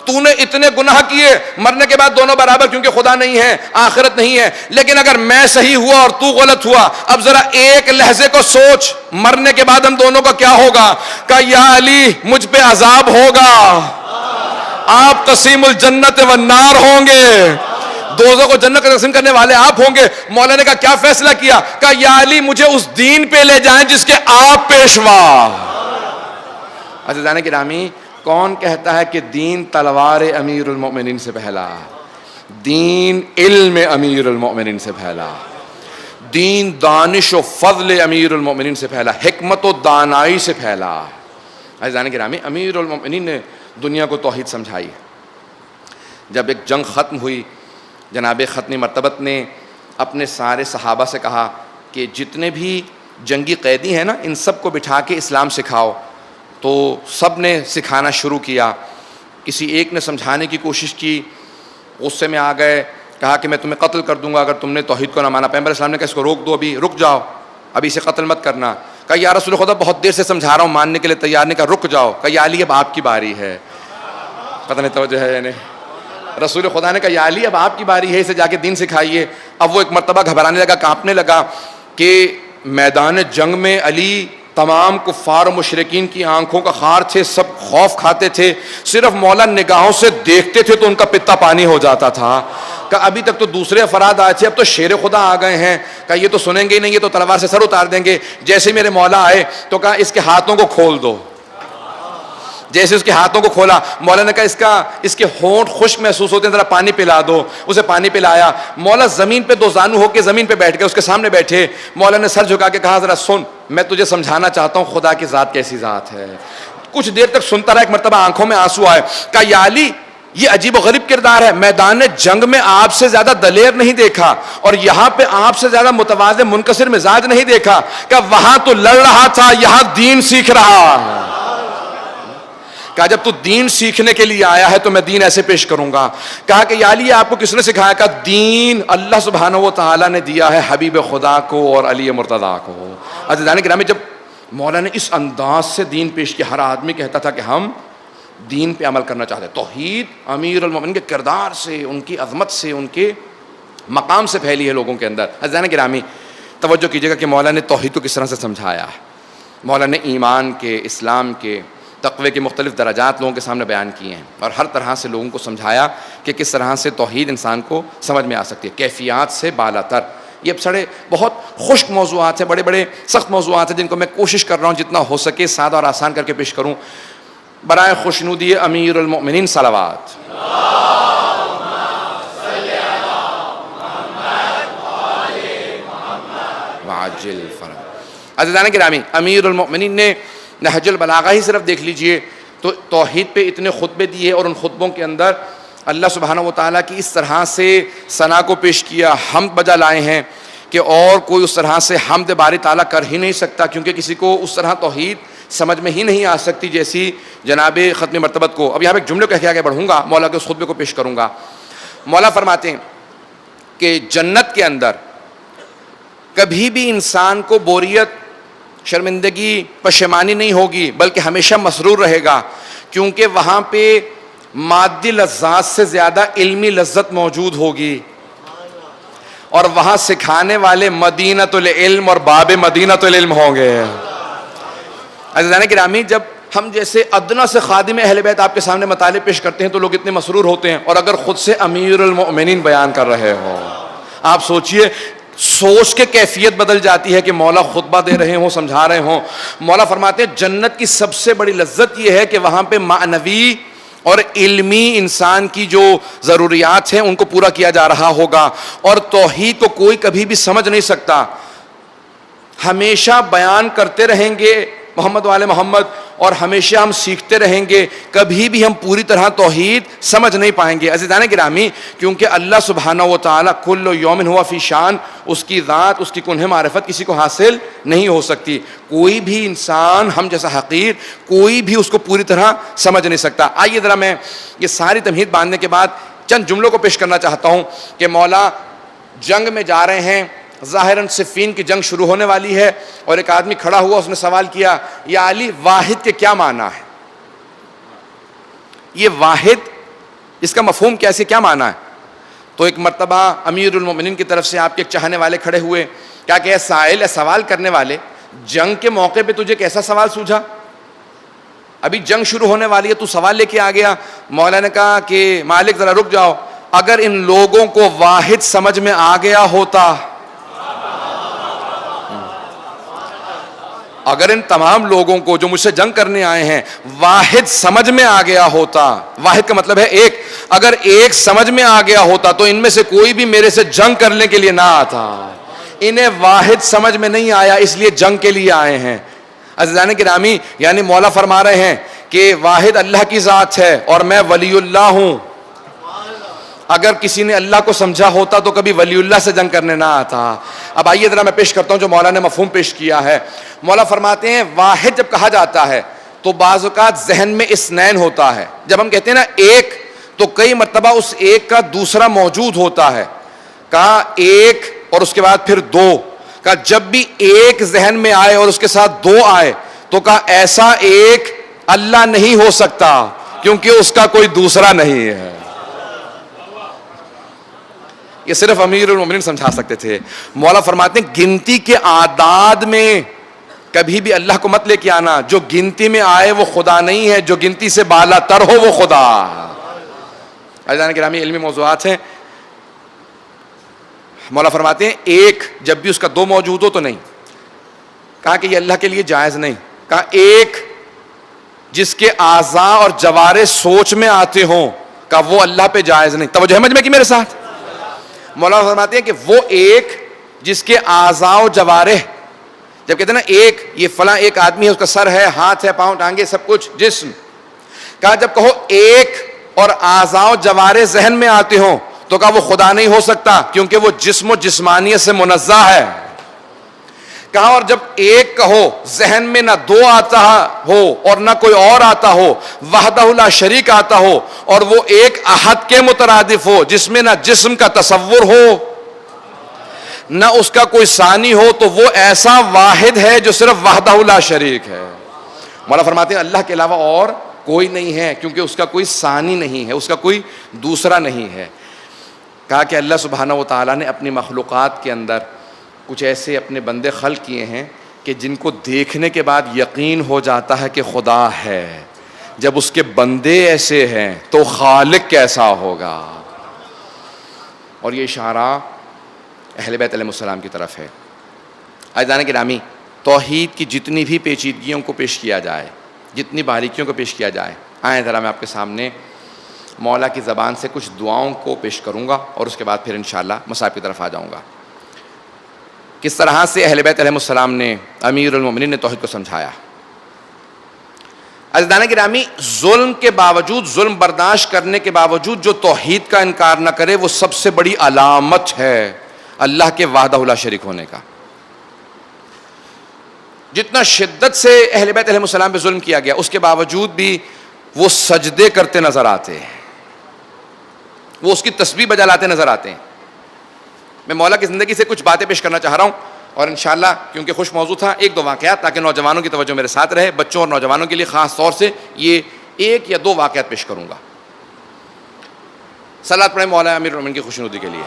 تو نے اتنے گناہ کیے, مرنے کے بعد دونوں برابر کیونکہ خدا نہیں ہے آخرت نہیں ہے. لیکن اگر میں صحیح ہوا اور تو غلط ہوا, اب ذرا ایک لحظے کو سوچ مرنے کے بعد ہم دونوں کا کیا ہوگا. کہا یا علی مجھ پہ عذاب ہوگا, آپ قسیم الجنت والنار ہوں گے, دوزخ کو جنت کا تقسیم کرنے والے آپ ہوں گے. مولا نے کہا کیا فیصلہ کیا, کہا یا علی مجھے اس دین پہ لے جائیں جس کے آپ پیشوا. عزیزان گرامی کون کہتا ہے کہ دین تلوار امیر المؤمنین سے پھیلا, دین علم امیر المؤمنین سے پھیلا, دین دانش و فضل امیر المؤمنین سے پھیلا, حکمت و دانائی سے پھیلا. عزیزان گرامی امیر المؤمنین نے دنیا کو توحید سمجھائی. جب ایک جنگ ختم ہوئی, جناب ختم مرتبت نے اپنے سارے صحابہ سے کہا کہ جتنے بھی جنگی قیدی ہیں نا ان سب کو بٹھا کے اسلام سکھاؤ. تو سب نے سکھانا شروع کیا. کسی ایک نے سمجھانے کی کوشش کی, غصے میں آ گئے, کہا کہ میں تمہیں قتل کر دوں گا اگر تم نے توحید کو نہ مانا. پیغمبر اسلام نے کہا اس کو روک دو, ابھی رک جاؤ, ابھی اسے قتل مت کرنا. کہا یا رسول خدا بہت دیر سے سمجھا رہا ہوں, ماننے کے لیے تیار نہیں. کہا رک جاؤ. کہا یا علی اب آپ کی باری ہے. پتہ نہیں توجہ ہے یا نہیں. رسول خدا نے کہا یا علی اب آپ کی باری ہے, اسے جا کے دین سکھائیے. اب وہ ایک مرتبہ گھبرانے لگا, کانپنے لگا کہ میدان جنگ میں علی تمام کفار و مشرکین کی آنکھوں کا خار تھے, سب خوف کھاتے تھے, صرف مولا نگاہوں سے دیکھتے تھے تو ان کا پتا پانی ہو جاتا تھا. کہ ابھی تک تو دوسرے افراد آئے تھے, اب تو شیر خدا آ گئے ہیں. کہ یہ تو سنیں گے ہی نہیں, یہ تو تلوار سے سر اتار دیں گے. جیسے میرے مولا آئے تو کہا اس کے ہاتھوں کو کھول دو. جیسے اس کے ہاتھوں کو کھولا, مولا نے کہا اس کے ہونٹ خشک محسوس ہوتے ہیں, ذرا پانی پلا دو. اسے پانی پلایا. مولا زمین پہ دو زانو ہو کے زمین پہ بیٹھ گئے, اس کے سامنے بیٹھے. مولا نے سر جھکا کے کہا ذرا سن, میں تجھے سمجھانا چاہتا ہوں خدا کی ذات کیسی ذات ہے. کچھ دیر تک سنتا رہا, ایک مرتبہ آنکھوں میں آنسو آئے. کہا یا علی یہ عجیب و غریب کردار ہے, میدان جنگ میں آپ سے زیادہ دلیر نہیں دیکھا اور یہاں پہ آپ سے زیادہ متواضع منکسر مزاج نہیں دیکھا. کہ وہاں تو لڑ رہا تھا, یہاں دین سیکھ رہا ہے. کہا جب تو دین سیکھنے کے لیے آیا ہے تو میں دین ایسے پیش کروں گا. کہا کہ یا علی آپ کو کس نے سکھایا؟ کہا دین اللہ سبحانہ و تعالیٰ نے دیا ہے حبیب خدا کو اور علی مرتضیٰ کو. عزیزان گرامی جب مولا نے اس انداز سے دین پیش کیا, ہر آدمی کہتا تھا کہ ہم دین پہ عمل کرنا چاہتے ہیں. توحید امیر المومنین کے کردار سے, ان کی عظمت سے, ان کے مقام سے پھیلی ہے لوگوں کے اندر. عزیزان گرامی توجہ کیجیے گا کہ مولا نے توحید کو کس طرح سے سمجھایا ہے. مولا نے ایمان کے, اسلام کے, تقوی کے مختلف درجات لوگوں کے سامنے بیان کیے ہیں اور ہر طرح سے لوگوں کو سمجھایا کہ کس طرح سے توحید انسان کو سمجھ میں آ سکتی ہے, کیفیات سے بالا تر. یہ سڑے بہت خشک موضوعات ہیں, بڑے بڑے سخت موضوعات ہیں جن کو میں کوشش کر رہا ہوں جتنا ہو سکے سادہ اور آسان کر کے پیش کروں. برائے خوشنودی امیر المؤمنین صلوات. وعجل فرج. عزیزان گرامی امیر المؤمنین نے نہج البلاغہ ہی صرف دیکھ لیجئے تو توحید پہ اتنے خطبے دیے اور ان خطبوں کے اندر اللہ سبحانہ و تعالیٰ کی اس طرح سے ثنا کو پیش کیا, حمد بجا لائے ہیں کہ اور کوئی اس طرح سے حمد باری تعالیٰ کر ہی نہیں سکتا, کیونکہ کسی کو اس طرح توحید سمجھ میں ہی نہیں آ سکتی جیسی جناب ختم مرتبت کو. اب یہاں پہ ایک جملے کو کہہ کے آگے بڑھوں گا, مولا کے اس خطبے کو پیش کروں گا. مولا فرماتے ہیں کہ جنت کے اندر کبھی بھی انسان کو بوریت, شرمندگی, پشیمانی نہیں ہوگی بلکہ ہمیشہ مسرور رہے گا, کیونکہ وہاں پہ مادی لذات سے زیادہ علمی لذت موجود ہوگی اور وہاں سکھانے والے مدینۃ العلم اور باب مدینۃ العلم ہوں گے. عزیزان گرامی جب ہم جیسے ادنا سے خادم اہل بیت آپ کے سامنے مطالب پیش کرتے ہیں تو لوگ اتنے مسرور ہوتے ہیں, اور اگر خود سے امیر المؤمنین بیان کر رہے ہو, آپ سوچئے سوچ کے کیفیت بدل جاتی ہے کہ مولا خطبہ دے رہے ہوں، سمجھا رہے ہوں. مولا فرماتے ہیں جنت کی سب سے بڑی لذت یہ ہے کہ وہاں پہ معنوی اور علمی انسان کی جو ضروریات ہیں ان کو پورا کیا جا رہا ہوگا، اور توحید کو کوئی کبھی بھی سمجھ نہیں سکتا. ہمیشہ بیان کرتے رہیں گے محمد والے محمد، اور ہمیشہ ہم سیکھتے رہیں گے، کبھی بھی ہم پوری طرح توحید سمجھ نہیں پائیں گے. عزیزان گرامی، کیونکہ اللہ سبحانہ و تعالیٰ کل یوم ہوا فی شان، اس کی ذات، اس کی کنہ معرفت کسی کو حاصل نہیں ہو سکتی. کوئی بھی انسان ہم جیسا حقیر، کوئی بھی اس کو پوری طرح سمجھ نہیں سکتا. آئیے ذرا میں یہ ساری تمہید باندھنے کے بعد چند جملوں کو پیش کرنا چاہتا ہوں کہ مولا جنگ میں جا رہے ہیں، ظاہراً صفین کی جنگ شروع ہونے والی ہے، اور ایک آدمی کھڑا ہوا، اس نے سوال کیا یا علی واحد کے کیا معنی ہے؟ یہ واحد، اس کا مفہوم کیسے، کیا معنی ہے؟ تو ایک مرتبہ امیر المومنین کی طرف سے آپ کے ایک چاہنے والے کھڑے ہوئے، کیا کہ سائل ہے، سوال کرنے والے، جنگ کے موقع پہ تجھے کیسا سوال سوجھا؟ ابھی جنگ شروع ہونے والی ہے، تو سوال لے کے آ گیا. مولا نے کہا کہ مالک ذرا رک جاؤ، اگر ان لوگوں کو واحد سمجھ میں آ گیا ہوتا، اگر ان تمام لوگوں کو جو مجھ سے جنگ کرنے آئے ہیں واحد سمجھ میں آ گیا ہوتا، واحد کا مطلب ہے ایک، اگر ایک سمجھ میں آ گیا ہوتا تو ان میں سے کوئی بھی میرے سے جنگ کرنے کے لیے نہ آتا. انہیں واحد سمجھ میں نہیں آیا، اس لیے جنگ کے لیے آئے ہیں. عزیزان گرامی، یعنی مولا فرما رہے ہیں کہ واحد اللہ کی ذات ہے اور میں ولی اللہ ہوں. اگر کسی نے اللہ کو سمجھا ہوتا تو کبھی ولی اللہ سے جنگ کرنے نہ آتا. اب آئیے ذرا میں پیش کرتا ہوں جو مولا نے مفہوم پیش کیا ہے. مولا فرماتے ہیں واحد جب کہا جاتا ہے تو بعض اوقات ذہن میں اثنین ہوتا ہے. جب ہم کہتے ہیں نا ایک، تو کئی مرتبہ اس ایک کا دوسرا موجود ہوتا ہے. کہا ایک اور اس کے بعد پھر دو. کہا جب بھی ایک ذہن میں آئے اور اس کے ساتھ دو آئے تو کہا ایسا ایک اللہ نہیں ہو سکتا، کیونکہ اس کا کوئی دوسرا نہیں ہے. یہ صرف امیر المومنین سمجھا سکتے تھے. مولا فرماتے ہیں گنتی کے اعداد میں کبھی بھی اللہ کو مت لے کے آنا. جو گنتی میں آئے وہ خدا نہیں ہے، جو گنتی سے بالا تر ہو وہ خدا. عزیزان گرامی، علمی موضوعات ہیں. مولا فرماتے ہیں ایک جب بھی اس کا دو موجود ہو تو نہیں. کہا کہ یہ اللہ کے لیے جائز نہیں. کہا ایک جس کے اعضاء اور جوارح سوچ میں آتے ہوں، کہا وہ اللہ پہ جائز نہیں. توجہ ہے مجھ میں کہ میرے ساتھ؟ مولانا فرماتے ہیں کہ وہ ایک جس کے اعضاء و جوارح، جب کہتے ہیں نا ایک، یہ فلاں ایک آدمی ہے، اس کا سر ہے، ہاتھ ہے، پاؤں، ٹانگیں، سب کچھ جسم. کہا جب کہو ایک اور اعضاء و جوارح ذہن میں آتے ہوں تو کہا وہ خدا نہیں ہو سکتا، کیونکہ وہ جسم و جسمانیت سے منزہ ہے. کہا اور جب ایک کہو ذہن میں نہ دو آتا ہو اور نہ کوئی اور آتا ہو، وحدہ لا شریک آتا ہو، اور وہ ایک احد کے مترادف ہو جس میں نہ جسم کا تصور ہو نہ اس کا کوئی ثانی ہو، تو وہ ایسا واحد ہے جو صرف وحدہ لا شریک ہے. مولا فرماتے ہیں اللہ کے علاوہ اور کوئی نہیں ہے، کیونکہ اس کا کوئی ثانی نہیں ہے، اس کا کوئی دوسرا نہیں ہے. کہا کہ اللہ سبحانہ و تعالیٰ نے اپنی مخلوقات کے اندر کچھ ایسے اپنے بندے خلق کیے ہیں کہ جن کو دیکھنے کے بعد یقین ہو جاتا ہے کہ خدا ہے. جب اس کے بندے ایسے ہیں تو خالق کیسا ہوگا. اور یہ اشارہ اہل بیت علیہ السلام کی طرف ہے. عزیزان گرامی، توحید کی جتنی بھی پیچیدگیوں کو پیش کیا جائے، جتنی باریکیوں کو پیش کیا جائے، آئیں ذرا میں آپ کے سامنے مولا کی زبان سے کچھ دعاؤں کو پیش کروں گا اور اس کے بعد پھر انشاءاللہ مصاحب کی طرف آ جاؤں گا. کس طرح سے اہل بیت علیہ السلام نے، امیر المومنین نے توحید کو سمجھایا. عزیزان گرامی، ظلم کے باوجود، ظلم برداشت کرنے کے باوجود جو توحید کا انکار نہ کرے وہ سب سے بڑی علامت ہے اللہ کے وحدہ لا شریک ہونے کا. جتنا شدت سے اہل بیت علیہ السلام پہ ظلم کیا گیا، اس کے باوجود بھی وہ سجدے کرتے نظر آتے ہیں، وہ اس کی تسبیح بجا لاتے نظر آتے ہیں. میں مولا کی زندگی سے کچھ باتیں پیش کرنا چاہ رہا ہوں، اور انشاءاللہ کیونکہ خوش موضوع تھا، ایک دو واقعات تاکہ نوجوانوں کی توجہ میرے ساتھ رہے. بچوں اور نوجوانوں کے لیے خاص طور سے یہ ایک یا دو واقعات پیش کروں گا. صلوات پڑھیں مولا امیر المومنین کی خوشنودی کے لیے.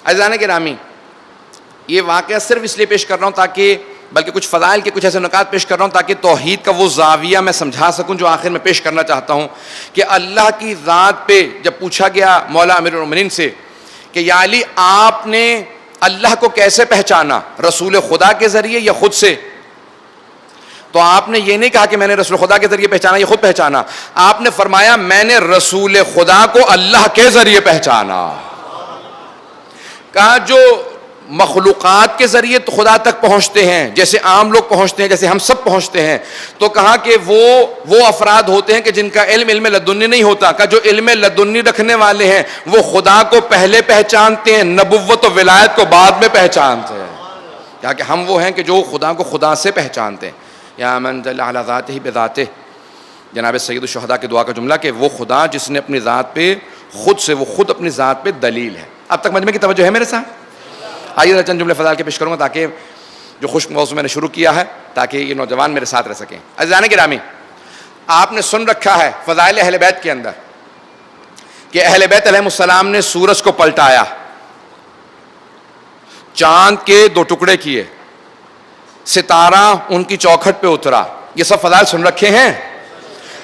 عزیزان گرامی، یہ واقعہ صرف اس لیے پیش کر رہا ہوں تاکہ بلکہ کچھ فضائل کے کچھ ایسے نکات پیش کر رہا ہوں تاکہ توحید کا وہ زاویہ میں سمجھا سکوں جو آخر میں پیش کرنا چاہتا ہوں. کہ اللہ کی ذات پہ جب پوچھا گیا مولا امیر المومنین سے کہ یا علی آپ نے اللہ کو کیسے پہچانا, رسول خدا کے ذریعے یا خود سے؟ تو آپ نے یہ نہیں کہا کہ میں نے رسول خدا کے ذریعے پہچانا یا خود پہچانا, آپ نے فرمایا میں نے رسول خدا کو اللہ کے ذریعے پہچانا. کہا جو مخلوقات کے ذریعے تو خدا تک پہنچتے ہیں, جیسے عام لوگ پہنچتے ہیں, جیسے ہم سب پہنچتے ہیں, تو کہا کہ وہ افراد ہوتے ہیں کہ جن کا علم لدنی نہیں ہوتا. کہ جو علم لدنی رکھنے والے ہیں وہ خدا کو پہلے پہچانتے ہیں, نبوت و ولایت کو بعد میں پہچانتے ہیں. کہا کہ ہم وہ ہیں کہ جو خدا کو خدا سے پہچانتے ہیں. یا من دل علی ذاتہ بذاتہ, جناب سید الشہداء کی دعا کا جملہ کہ وہ خدا جس نے اپنی ذات پہ خود سے, وہ خود اپنی ذات پہ دلیل ہے. اب تک مجمع کی توجہ ہے میرے ساتھ؟ آئیے چند جملے فضائل کے پیش کروں گا تاکہ جو خشک موضوع میں نے شروع کیا ہے تاکہ یہ نوجوان میرے ساتھ رہ سکیں. عزیزان گرامی, آپ نے سن رکھا ہے فضائل اہل بیت کے اندر کہ اہل بیت علیہ السلام نے سورج کو پلٹایا, چاند کے 2 ٹکڑے کیے, ستارہ ان کی چوکھٹ پہ اترا. یہ سب فضائل سن رکھے ہیں.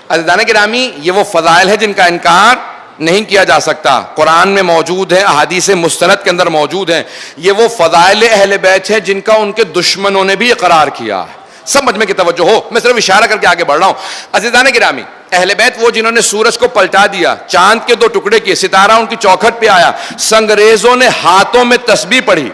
عزیزان گرامی, یہ وہ فضائل ہے جن کا انکار نہیں کیا جا سکتا, قرآن میں موجود ہے, احادیث مستند کے اندر موجود ہیں. یہ وہ فضائل اہل بیت ہیں جن کا ان کے دشمنوں نے بھی اقرار کیا ہے. سب مجمع کی توجہ ہو, میں صرف اشارہ کر کے آگے بڑھ رہا ہوں. عزیزان گرامی, اہل بیت وہ جنہوں نے سورج کو پلٹا دیا, چاند کے 2 ٹکڑے کیے, ستارہ ان کی چوکھٹ پہ آیا, سنگریزوں نے ہاتھوں میں تسبیح پڑھی,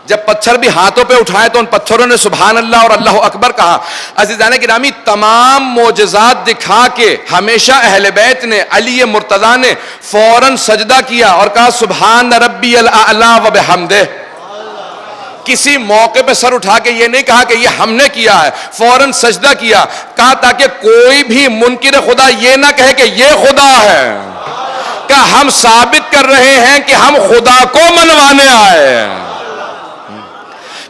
جب پتھر بھی ہاتھوں پہ اٹھائے تو ان پتھروں نے سبحان اللہ اور اللہ اکبر کہا. عزیزان گرامی, تمام معجزات دکھا کے ہمیشہ اہل بیت نے, علی مرتضیٰ نے فوراً سجدہ کیا اور کہا سبحان ربی الاعلی و بحمدہ. کسی موقع پہ سر اٹھا کے یہ نہیں کہا کہ یہ ہم نے کیا ہے, فوراً سجدہ کیا. کہا تاکہ کوئی بھی منکر خدا یہ نہ کہے کہ یہ خدا ہے, کہ ہم ثابت کر رہے ہیں کہ ہم خدا کو منوانے آئے ہیں.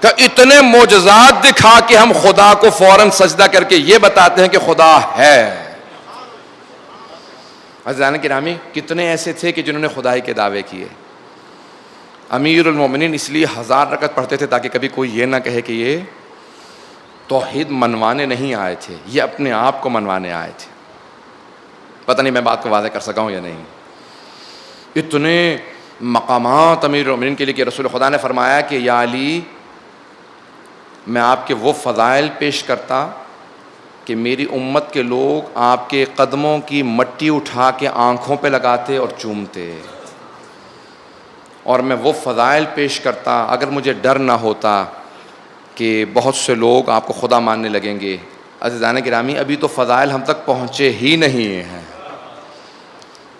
کہ اتنے معجزات دکھا کے ہم خدا کو فوراً سجدہ کر کے یہ بتاتے ہیں کہ خدا ہے. عزیزان گرامی, کتنے ایسے تھے کہ جنہوں نے خدائی کے دعوے کیے. امیر المومنین اس لیے 1000 رکعت پڑھتے تھے تاکہ کبھی کوئی یہ نہ کہے کہ یہ توحید منوانے نہیں آئے تھے, یہ اپنے آپ کو منوانے آئے تھے. پتہ نہیں میں بات کو واضح کر سکا ہوں یا نہیں. اتنے مقامات امیر المومنین کے لیے کہ رسول خدا نے فرمایا کہ یا علی, میں آپ کے وہ فضائل پیش کرتا کہ میری امت کے لوگ آپ کے قدموں کی مٹی اٹھا کے آنکھوں پہ لگاتے اور چومتے, اور میں وہ فضائل پیش کرتا اگر مجھے ڈر نہ ہوتا کہ بہت سے لوگ آپ کو خدا ماننے لگیں گے. عزیزان گرامی, ابھی تو فضائل ہم تک پہنچے ہی نہیں ہیں,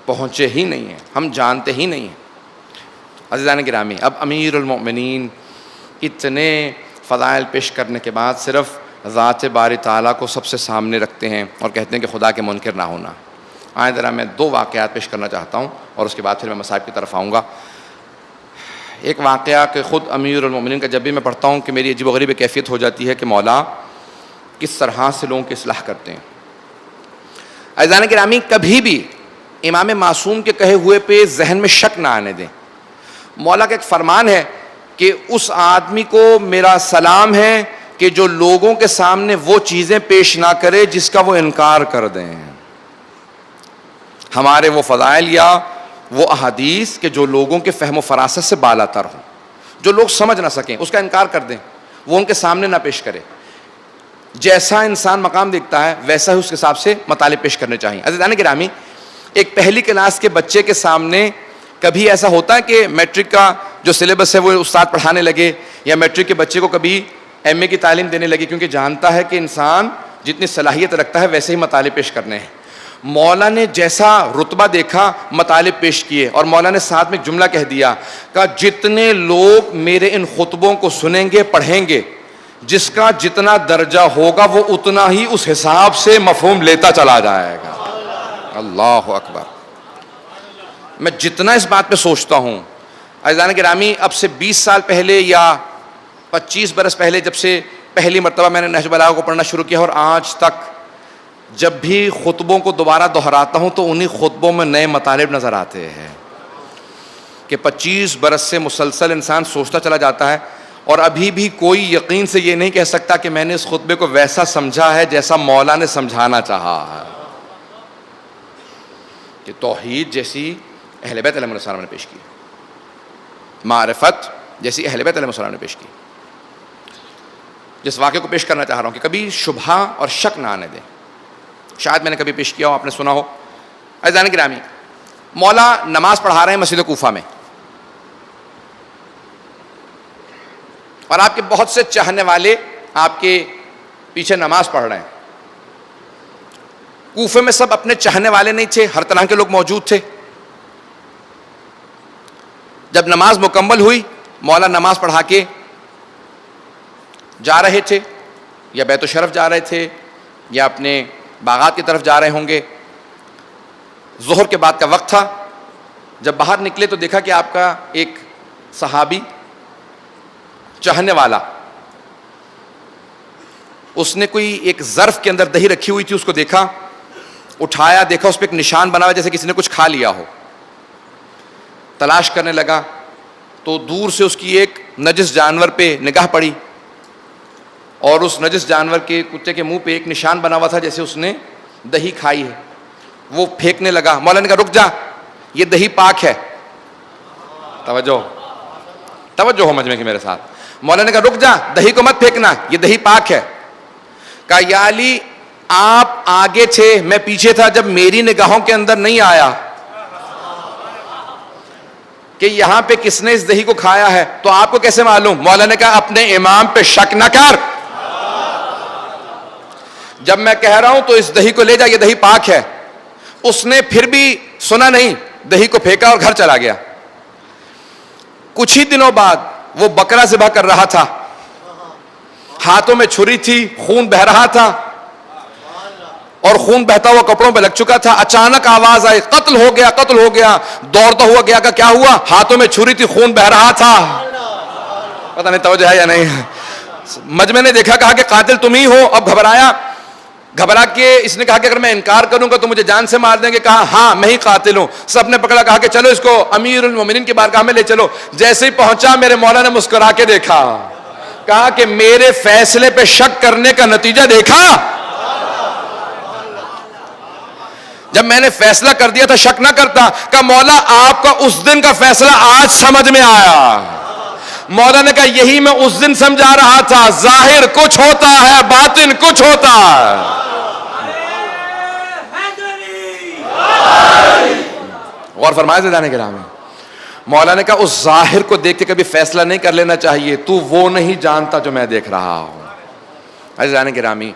پہنچے ہی نہیں ہیں, ہم جانتے ہی نہیں ہیں. عزیزان گرامی, اب امیر المؤمنین اتنے فضائل پیش کرنے کے بعد صرف ذات باری تعالیٰ کو سب سے سامنے رکھتے ہیں اور کہتے ہیں کہ خدا کے منکر نہ ہونا. آئیں ذرا میں 2 واقعات پیش کرنا چاہتا ہوں اور اس کے بعد پھر میں مصائب کی طرف آؤں گا. ایک واقعہ کہ خود امیر المومنین کا جب بھی میں پڑھتا ہوں کہ میری عجیب و غریب کیفیت ہو جاتی ہے کہ مولا کس طرح سے لوگوں کی اصلاح کرتے ہیں. عزیزان گرامی, کبھی بھی امام معصوم کے کہے ہوئے پہ ذہن میں شک نہ آنے دیں. مولا کا ایک فرمان ہے کہ اس آدمی کو میرا سلام ہے کہ جو لوگوں کے سامنے وہ چیزیں پیش نہ کرے جس کا وہ انکار کر دیں. ہمارے وہ فضائل یا وہ احادیث کہ جو لوگوں کے فہم و فراست سے بالا تر ہوں, جو لوگ سمجھ نہ سکیں, اس کا انکار کر دیں, وہ ان کے سامنے نہ پیش کرے. جیسا انسان مقام دیکھتا ہے ویسا ہی اس کے حساب سے مطالب پیش کرنے چاہیے. عزیزان گرامی, ایک پہلی کلاس کے بچے کے سامنے کبھی ایسا ہوتا ہے کہ میٹرک کا جو سلیبس ہے وہ استاد پڑھانے لگے, یا میٹرک کے بچے کو کبھی ایم اے کی تعلیم دینے لگے, کیونکہ جانتا ہے کہ انسان جتنی صلاحیت رکھتا ہے ویسے ہی مطالب پیش کرنے ہیں. مولا نے جیسا رتبہ دیکھا مطالب پیش کیے, اور مولا نے ساتھ میں ایک جملہ کہہ دیا کہ جتنے لوگ میرے ان خطبوں کو سنیں گے پڑھیں گے, جس کا جتنا درجہ ہوگا وہ اتنا ہی اس حساب سے مفہوم لیتا چلا جائے گا. اللہ اکبر. میں جتنا اس بات پہ سوچتا ہوں, عزیزان گرامی, اب سے 20 سال پہلے یا 25 برس پہلے جب سے پہلی مرتبہ میں نے نہج البلاغہ کو پڑھنا شروع کیا, اور آج تک جب بھی خطبوں کو دوبارہ دہراتا ہوں تو انہی خطبوں میں نئے مطالب نظر آتے ہیں کہ 25 برس سے مسلسل انسان سوچتا چلا جاتا ہے, اور ابھی بھی کوئی یقین سے یہ نہیں کہہ سکتا کہ میں نے اس خطبے کو ویسا سمجھا ہے جیسا مولا نے سمجھانا چاہا ہے، کہ توحید جیسی اہل بیت علیہ السلام نے پیش کی، معرفت جیسی اہل بیت علیہ السلام نے پیش کی. جس واقعے کو پیش کرنا چاہ رہا ہوں کہ کبھی شبہہ اور شک نہ آنے دیں. شاید میں نے کبھی پیش کیا ہو، آپ نے سنا ہو. عزیزان گرامی، مولا نماز پڑھا رہے ہیں مسجد کوفہ میں، اور آپ کے بہت سے چاہنے والے آپ کے پیچھے نماز پڑھ رہے ہیں. کوفے میں سب اپنے چاہنے والے نہیں تھے، ہر طرح کے لوگ موجود تھے. جب نماز مکمل ہوئی، مولا نماز پڑھا کے جا رہے تھے، یا بیت الشرف جا رہے تھے، یا اپنے باغات کی طرف جا رہے ہوں گے. ظہر کے بعد کا وقت تھا. جب باہر نکلے تو دیکھا کہ آپ کا ایک صحابی چاہنے والا، اس نے کوئی ایک ظرف کے اندر دہی رکھی ہوئی تھی، اس کو دیکھا، اٹھایا، دیکھا اس پہ ایک نشان بنا ہوا جیسے کسی نے کچھ کھا لیا ہو. تلاش کرنے لگا تو دور سے اس کی ایک نجس جانور پہ نگاہ پڑی، اور اس نجس جانور کے کتے کے منہ پہ ایک نشان بنا ہوا تھا جیسے اس نے دہی کھائی ہے. وہ پھینکنے لگا. مولا نے کہا رک جا، یہ دہی پاک ہے. توجہ ہو مجمع کی میرے ساتھ. مولا نے کہا رک جا، دہی کو مت پھینکنا، یہ دہی پاک ہے. کہا یا علی، آپ آگے تھے، میں پیچھے تھا، جب میری نگاہوں کے اندر نہیں آیا کہ یہاں پہ کس نے اس دہی کو کھایا ہے تو آپ کو کیسے معلوم؟ مولا نے کہا اپنے امام پہ شک نہ کر، جب میں کہہ رہا ہوں تو اس دہی کو لے جا، یہ دہی پاک ہے. اس نے پھر بھی سنا نہیں، دہی کو پھینکا اور گھر چلا گیا. کچھ ہی دنوں بعد وہ بکرا ذبح کر رہا تھا، ہاتھوں میں چھری تھی، خون بہ رہا تھا، اور خون بہتا ہوا کپڑوں پہ لگ چکا تھا. اچانک آواز آئی قتل ہو گیا، قتل ہو گیا. دوڑتا ہوا گیا کہ کیا ہوا؟ ہاتھوں میں چھری تھی، خون بہ رہا تھا. پتہ نہیں توجہ ہے یا نہیں. مجمع نے دیکھا، کہا کہ قاتل تم ہی ہو. اب گھبرا کے اس نے کہا کہ اگر میں انکار کروں گا تو مجھے جان سے مار دیں گے. کہا ہاں میں ہی قاتل ہوں. سب نے پکڑا، کہا کہ چلو اس کو امیر المومنین کی بارگاہ میں لے چلو. جیسے ہی پہنچا میرے مولا نے مسکرا کے دیکھا، کہا کہ میرے فیصلے پہ شک کرنے کا نتیجہ دیکھا. جب میں نے فیصلہ کر دیا تھا شک نہ کرتا. کہا مولا آپ کا اس دن کا فیصلہ آج سمجھ میں آیا. مولا نے کہا یہی میں اس دن سمجھا رہا تھا، ظاہر کچھ ہوتا ہے، باطن کچھ ہوتا ہے. غور فرمائے جانے کے نام. مولا نے کہا اس ظاہر کو دیکھ کے کبھی فیصلہ نہیں کر لینا چاہیے، تو وہ نہیں جانتا جو میں دیکھ رہا ہوں. عزیزان گرامی،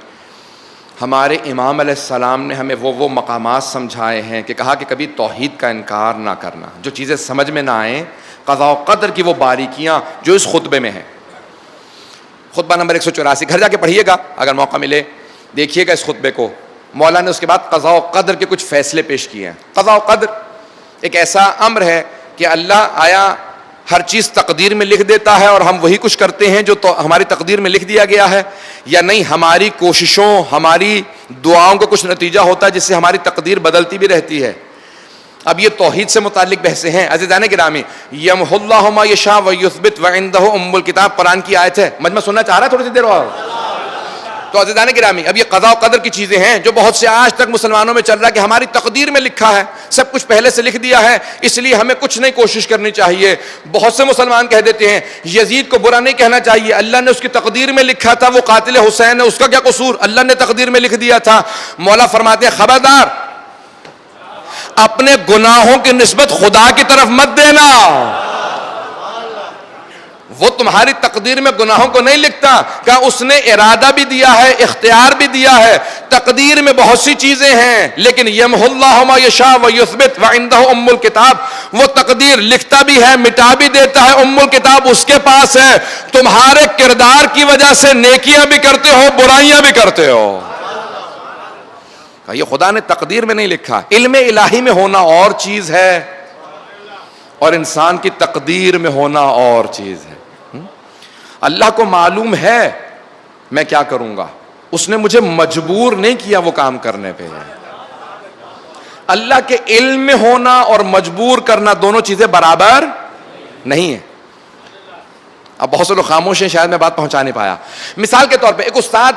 ہمارے امام علیہ السلام نے ہمیں وہ مقامات سمجھائے ہیں کہ کہا کہ کبھی توحید کا انکار نہ کرنا. جو چیزیں سمجھ میں نہ آئیں، قضاء و قدر کی وہ باریکیاں جو اس خطبے میں ہیں. خطبہ نمبر 184 گھر جا کے پڑھیے گا اگر موقع ملے، دیکھیے گا اس خطبے کو. مولا نے اس کے بعد قضاء و قدر کے کچھ فیصلے پیش کیے ہیں. قضاء و قدر ایک ایسا امر ہے کہ اللہ آیا ہر چیز تقدیر میں لکھ دیتا ہے اور ہم وہی کچھ کرتے ہیں جو ہماری تقدیر میں لکھ دیا گیا ہے، یا نہیں ہماری کوششوں، ہماری دعاؤں کا کچھ نتیجہ ہوتا ہے جس سے ہماری تقدیر بدلتی بھی رہتی ہے. اب یہ توحید سے متعلق بحثیں ہیں. عزیزان گرامی، یمحو اللہ ما یشاء ویثبت وعندہ ام الکتاب قرآن کی آیت ہے. مجمع سننا چاہ رہا ہے تھوڑی سی دیر اور؟ تو عزیزان گرامی، اب یہ قضاء و قدر کی چیزیں ہیں جو بہت سے آج تک مسلمانوں میں چل رہا ہے کہ ہماری تقدیر میں لکھا ہے، سب کچھ پہلے سے لکھ دیا ہے، اس لیے ہمیں کچھ نہیں کوشش کرنی چاہیے. بہت سے مسلمان کہہ دیتے ہیں یزید کو برا نہیں کہنا چاہیے، اللہ نے اس کی تقدیر میں لکھا تھا وہ قاتل حسین ہے، اس کا کیا قصور، اللہ نے تقدیر میں لکھ دیا تھا. مولا فرماتے ہیں خبردار، اپنے گناہوں کی نسبت خدا کی طرف مت دینا. وہ تمہاری تقدیر میں گناہوں کو نہیں لکھتا. کہا اس نے ارادہ بھی دیا ہے، اختیار بھی دیا ہے. تقدیر میں بہت سی چیزیں ہیں، لیکن یمحو اللہ ما یشاء ویثبت وعندہ ام الکتاب، وہ تقدیر لکھتا بھی ہے، مٹا بھی دیتا ہے. ام الکتاب اس کے پاس ہے. تمہارے کردار کی وجہ سے نیکیاں بھی کرتے ہو، برائیاں بھی کرتے ہو. یہ خدا نے تقدیر میں نہیں لکھا. علم الہی میں ہونا اور چیز ہے اور انسان کی تقدیر میں ہونا اور چیز ہے. اللہ کو معلوم ہے میں کیا کروں گا، اس نے مجھے مجبور نہیں کیا وہ کام کرنے پہ. اللہ کے علم میں ہونا اور مجبور کرنا دونوں چیزیں برابر نہیں ہیں. اب بہت سے لوگ خاموش ہیں، شاید میں بات پہنچا نہیں پایا. مثال کے طور پہ ایک استاد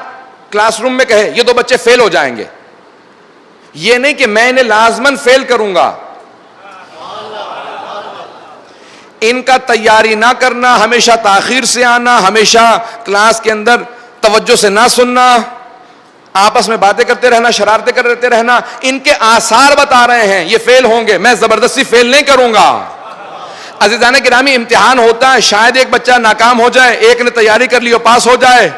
کلاس روم میں کہے یہ 2 بچے فیل ہو جائیں گے، یہ نہیں کہ میں انہیں لازماً فیل کروں گا. ان کا تیاری نہ کرنا، ہمیشہ تاخیر سے آنا، ہمیشہ کلاس کے اندر توجہ سے نہ سننا، آپس میں باتیں کرتے رہنا، شرارتیں کرتے رہنا، ان کے آثار بتا رہے ہیں یہ فیل ہوں گے. میں زبردستی فیل نہیں کروں گا. عزیزان گرامی، امتحان ہوتا ہے، شاید ایک بچہ ناکام ہو جائے، ایک نے تیاری کر لی اور پاس ہو جائے.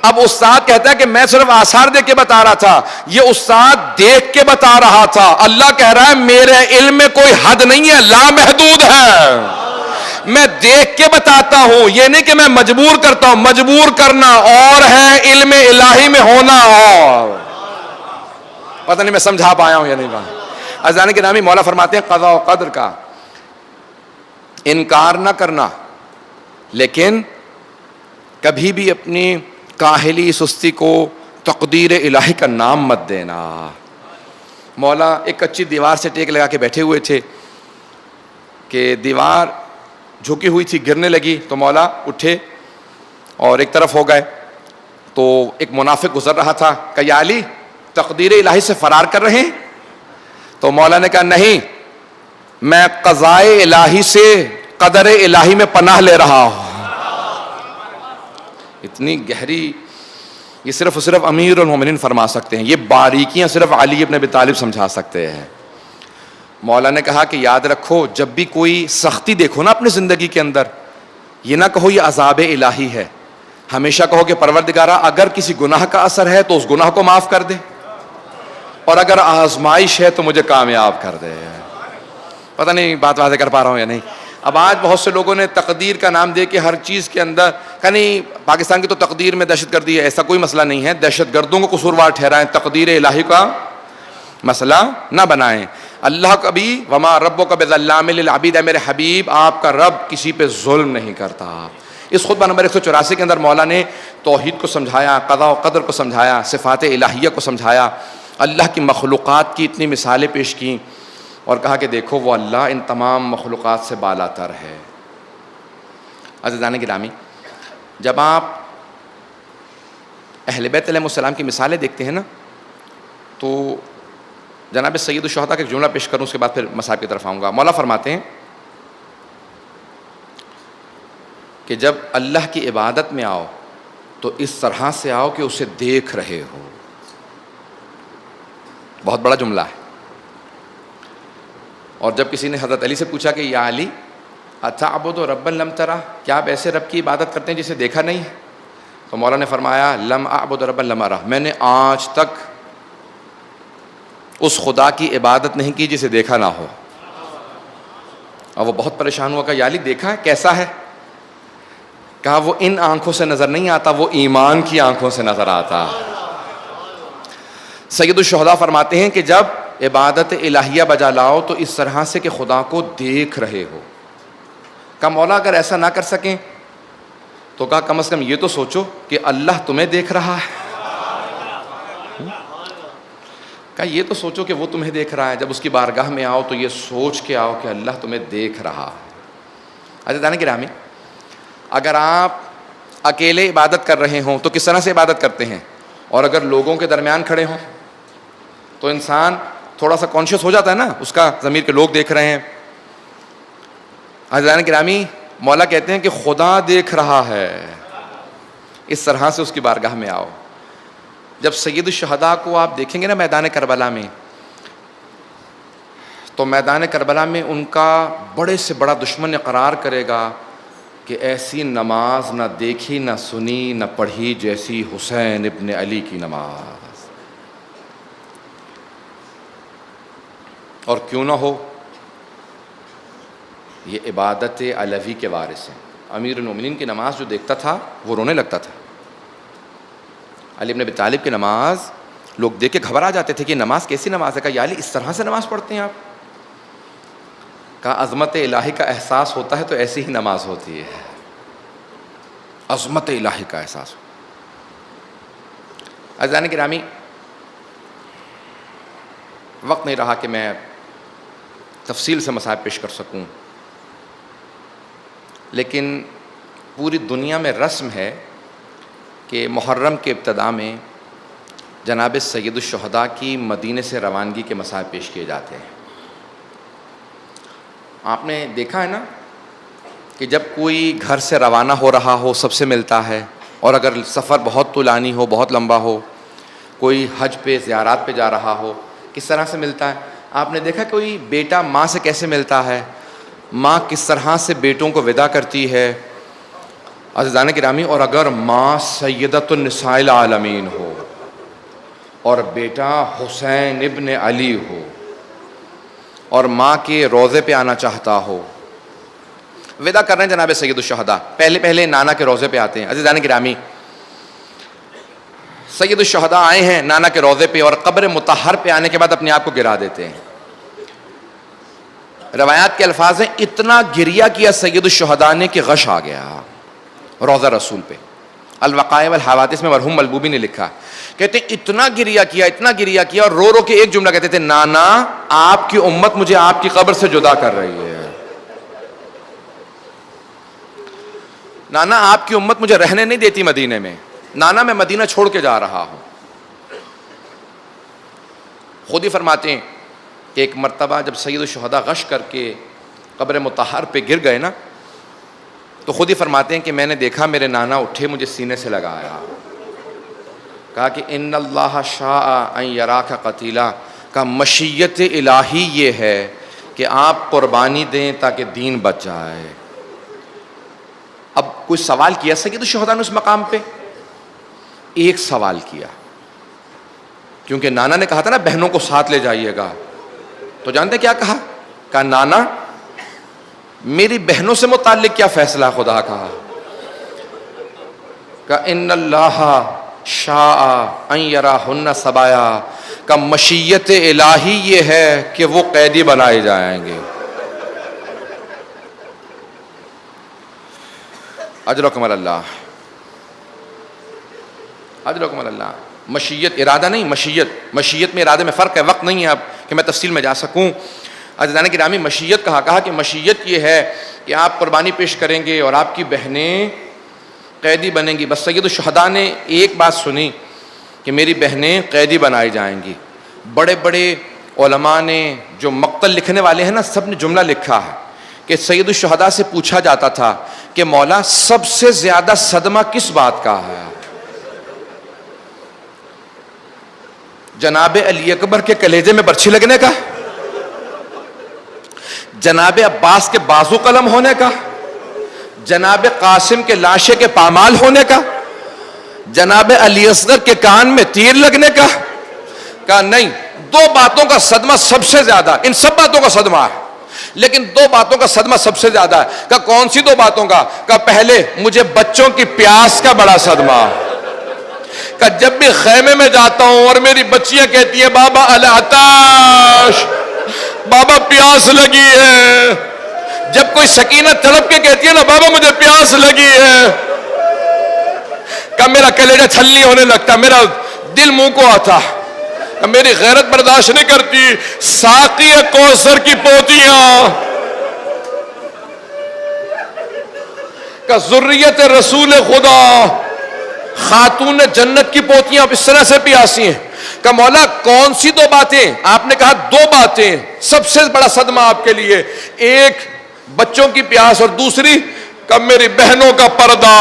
اب استاد کہتا ہے کہ میں صرف آثار دیکھ کے بتا رہا تھا، یہ استاد دیکھ کے بتا رہا تھا. اللہ کہہ رہا ہے میرے علم میں کوئی حد نہیں ہے، لامحدود ہے. میں دیکھ کے بتاتا ہوں، یہ نہیں کہ میں مجبور کرتا ہوں. مجبور کرنا اور ہے، علم الہی میں ہونا اور. پتہ نہیں میں سمجھا پایا ہوں یا نہیں پایا. عزیزان گرامی، مولا فرماتے ہیں قضا و قدر کا انکار نہ کرنا، لیکن کبھی بھی اپنی کاہلی سستی کو تقدیر الہی کا نام مت دینا. مولا ایک کچی دیوار سے ٹیک لگا کے بیٹھے ہوئے تھے کہ دیوار جھکی ہوئی تھی، گرنے لگی تو مولا اٹھے اور ایک طرف ہو گئے. تو ایک منافق گزر رہا تھا، کہ یا علی تقدیر الہی سے فرار کر رہے ہیں؟ تو مولا نے کہا نہیں، میں قضائے الہی سے قدر الہی میں پناہ لے رہا ہوں. اتنی گہری، یہ صرف امیر المومنین فرما سکتے ہیں. یہ باریکیاں صرف علی ابن ابی طالب سمجھا سکتے ہیں. مولا نے کہا کہ یاد رکھو، جب بھی کوئی سختی دیکھو نا اپنی زندگی کے اندر، یہ نہ کہو یہ عذاب الہی ہے، ہمیشہ کہو کہ پروردگارہ اگر کسی گناہ کا اثر ہے تو اس گناہ کو معاف کر دے، اور اگر آزمائش ہے تو مجھے کامیاب کر دے. پتہ نہیں بات واضح کر پا رہا ہوں یا نہیں. اب آج بہت سے لوگوں نے تقدیر کا نام دے کے ہر چیز کے اندر کہ نہیں پاکستان کی تو تقدیر میں دہشت گردی ہے، ایسا کوئی مسئلہ نہیں ہے. دہشت گردوں کو قصوروار ٹھہرائیں، تقدیر الہی کا مسئلہ نہ بنائیں. اللہ کبھی وما ربک بظلام للعبید، میرے حبیب آپ کا رب کسی پہ ظلم نہیں کرتا. اس خطبہ نمبر 184 کے اندر مولا نے توحید کو سمجھایا، قضاء و قدر کو سمجھایا، صفات الہیہ کو سمجھایا، اللہ کی مخلوقات کی اتنی مثالیں پیش کیں اور کہا کہ دیکھو وہ اللہ ان تمام مخلوقات سے بالا تر ہے. عزیزان گرامی، جب آپ اہل بیت علیہ السلام کی مثالیں دیکھتے ہیں نا، تو جناب سید الشہداء کا ایک جملہ پیش کروں، اس کے بعد پھر مصائب کی طرف آؤں گا. مولا فرماتے ہیں کہ جب اللہ کی عبادت میں آؤ تو اس طرح سے آؤ کہ اسے دیکھ رہے ہو. بہت بڑا جملہ ہے. اور جب کسی نے حضرت علی سے پوچھا کہ یا علی اتعبد ربا لم ترہ، کیا آپ ایسے رب کی عبادت کرتے ہیں جسے دیکھا نہیں ہے؟ تو مولا نے فرمایا لم اعبد ربا لم ارہ، میں نے آج تک اس خدا کی عبادت نہیں کی جسے دیکھا نہ ہو. اور وہ بہت پریشان ہوا کہ یا علی دیکھا ہے، کیسا ہے؟ کہا وہ ان آنکھوں سے نظر نہیں آتا، وہ ایمان کی آنکھوں سے نظر آتا. سید الشہداء فرماتے ہیں کہ جب عبادت الہیہ بجا لاؤ تو اس طرح سے کہ خدا کو دیکھ رہے ہو. کہا مولا اگر ایسا نہ کر سکیں تو کہا کم از کم یہ تو سوچو کہ اللہ تمہیں دیکھ رہا ہے. کہا یہ تو سوچو کہ وہ تمہیں دیکھ رہا ہے. جب اس کی بارگاہ میں آؤ تو یہ سوچ کے آؤ کہ اللہ تمہیں دیکھ رہا ہے. عزیزان گرامی، اگر آپ اکیلے عبادت کر رہے ہوں تو کس طرح سے عبادت کرتے ہیں، اور اگر لوگوں کے درمیان کھڑے ہوں تو انسان تھوڑا سا کانشیس ہو جاتا ہے نا، اس کا ضمیر کے لوگ دیکھ رہے ہیں. عزیزان گرامی، مولا کہتے ہیں کہ خدا دیکھ رہا ہے. اس طرح سے اس کی بارگاہ میں آؤ. جب سید الشہداء کو آپ دیکھیں گے نا میدان کربلا میں، تو میدان کربلا میں ان کا بڑے سے بڑا دشمن اقرار کرے گا کہ ایسی نماز نہ دیکھی نہ سنی نہ پڑھی جیسی حسین ابن علی کی نماز. اور کیوں نہ ہو، یہ عبادت علوی کے وارث ہیں. امیر المومنین کی نماز جو دیکھتا تھا وہ رونے لگتا تھا. علی ابن ابی طالب کی نماز لوگ دیکھ کے گھبرا جاتے تھے کہ یہ نماز کیسی نماز ہے. کہا یا علی اس طرح سے نماز پڑھتے ہیں آپ؟ کہا عظمت الہی کا احساس ہوتا ہے تو ایسی ہی نماز ہوتی ہے. عظمت الہی کا احساس. عزیزان گرامی، وقت نہیں رہا کہ میں تفصیل سے مسائل پیش کر سکوں، لیکن پوری دنیا میں رسم ہے کہ محرم کے ابتدا میں جناب سید الشہداء کی مدینے سے روانگی کے مسائل پیش کیے جاتے ہیں۔ آپ نے دیکھا ہے نا کہ جب کوئی گھر سے روانہ ہو رہا ہو سب سے ملتا ہے، اور اگر سفر بہت طولانی ہو، بہت لمبا ہو، کوئی حج پہ زیارات پہ جا رہا ہو، کس طرح سے ملتا ہے؟ آپ نے دیکھا کوئی بیٹا ماں سے کیسے ملتا ہے، ماں کس طرح سے بیٹوں کو ودا کرتی ہے؟ عزیزان گرامی، اور اگر ماں سیدۃ النساء العالمین ہو اور بیٹا حسین ابن علی ہو اور ماں کے روضے پہ آنا چاہتا ہو، ودا کر رہے ہیں جناب سید الشہداء، پہلے نانا کے روضے پہ آتے ہیں۔ عزیزان گرامی، سید الشہداء آئے ہیں نانا کے روضے پہ، اور قبر مطہر پہ آنے کے بعد اپنے آپ کو گرا دیتے ہیں۔ روایات کے الفاظ ہیں اتنا گریہ کیا سید الشہداء نے کہ غش آ گیا روضہ رسول پہ۔ الوقائع والحوادث میں مرحوم ملبوبی نے لکھا، کہتے ہیں اتنا گریہ کیا اور رو کے ایک جملہ کہتے تھے، نانا آپ کی امت مجھے آپ کی قبر سے جدا کر رہی ہے، نانا آپ کی امت مجھے رہنے نہیں دیتی مدینے میں، نانا میں مدینہ چھوڑ کے جا رہا ہوں۔ خود ہی فرماتے ہیں کہ ایک مرتبہ جب سید الشہداء غش کر کے قبر مطہر پہ گر گئے نا، تو خود ہی فرماتے ہیں کہ میں نے دیکھا میرے نانا اٹھے، مجھے سینے سے لگایا، کہا کہ ان اللہ شاء ان یراک قتیلا، کا مشیت الہی یہ ہے کہ آپ قربانی دیں تاکہ دین بچ جائے۔ اب کوئی سوال کیا سید الشہداء نے اس مقام پہ؟ ایک سوال کیا، کیونکہ نانا نے کہا تھا نا بہنوں کو ساتھ لے جائیے گا، تو جانتے کیا کہا؟ کہا نانا میری بہنوں سے متعلق کیا فیصلہ خدا کا؟ کہ ان اللہ شاء ان یراہن سبایا، کا مشیت الہی یہ ہے کہ وہ قیدی بنائے جائیں گے۔ اجرکم اللہ، اجرکم اللہ۔ مشیت ارادہ نہیں، مشیت میں ارادے میں فرق ہے، وقت نہیں ہے اب کہ میں تفصیل میں جا سکوں۔ عزیزان گرامی، مشیت کہا کہ مشیت یہ ہے کہ آپ قربانی پیش کریں گے اور آپ کی بہنیں قیدی بنیں گی۔ بس سید الشہداء نے ایک بات سنی کہ میری بہنیں قیدی بنائی جائیں گی۔ بڑے بڑے علماء نے جو مقتل لکھنے والے ہیں نا، سب نے جملہ لکھا ہے کہ سید الشہداء سے پوچھا جاتا تھا کہ مولا سب سے زیادہ صدمہ کس بات کا ہے؟ جناب علی اکبر کے کلیجے میں برچھی لگنے کا، جناب عباس کے بازو قلم ہونے کا، جناب قاسم کے لاشے کے پامال ہونے کا، جناب علی اصغر کے کان میں تیر لگنے کا؟ کہا نہیں، دو باتوں کا صدمہ سب سے زیادہ، ان سب باتوں کا صدمہ ہے لیکن دو باتوں کا صدمہ سب سے زیادہ ہے۔ کہا کون سی دو باتوں کا؟ کہا پہلے مجھے بچوں کی پیاس کا بڑا صدمہ، کہ جب بھی خیمے میں جاتا ہوں اور میری بچیاں کہتی ہیں بابا العطاش، بابا پیاس لگی ہے، جب کوئی سکینہ تڑپ کے کہتی ہے نا بابا مجھے پیاس لگی ہے، کہ میرا کلیجہ چھلنی ہونے لگتا، میرا دل منہ کو آتا، کہ میری غیرت برداشت نہیں کرتی۔ ساقی کوثر کی پوتیاں، کہ ذریت رسول خدا، خاتون جنت کی پوتیاں اب اس طرح سے پیاسی ہیں۔ کہ مولا کون سی دو باتیں؟ آپ نے کہا دو باتیں سب سے بڑا صدمہ آپ کے لیے، ایک بچوں کی پیاس اور دوسری کہ میری بہنوں کا پردہ،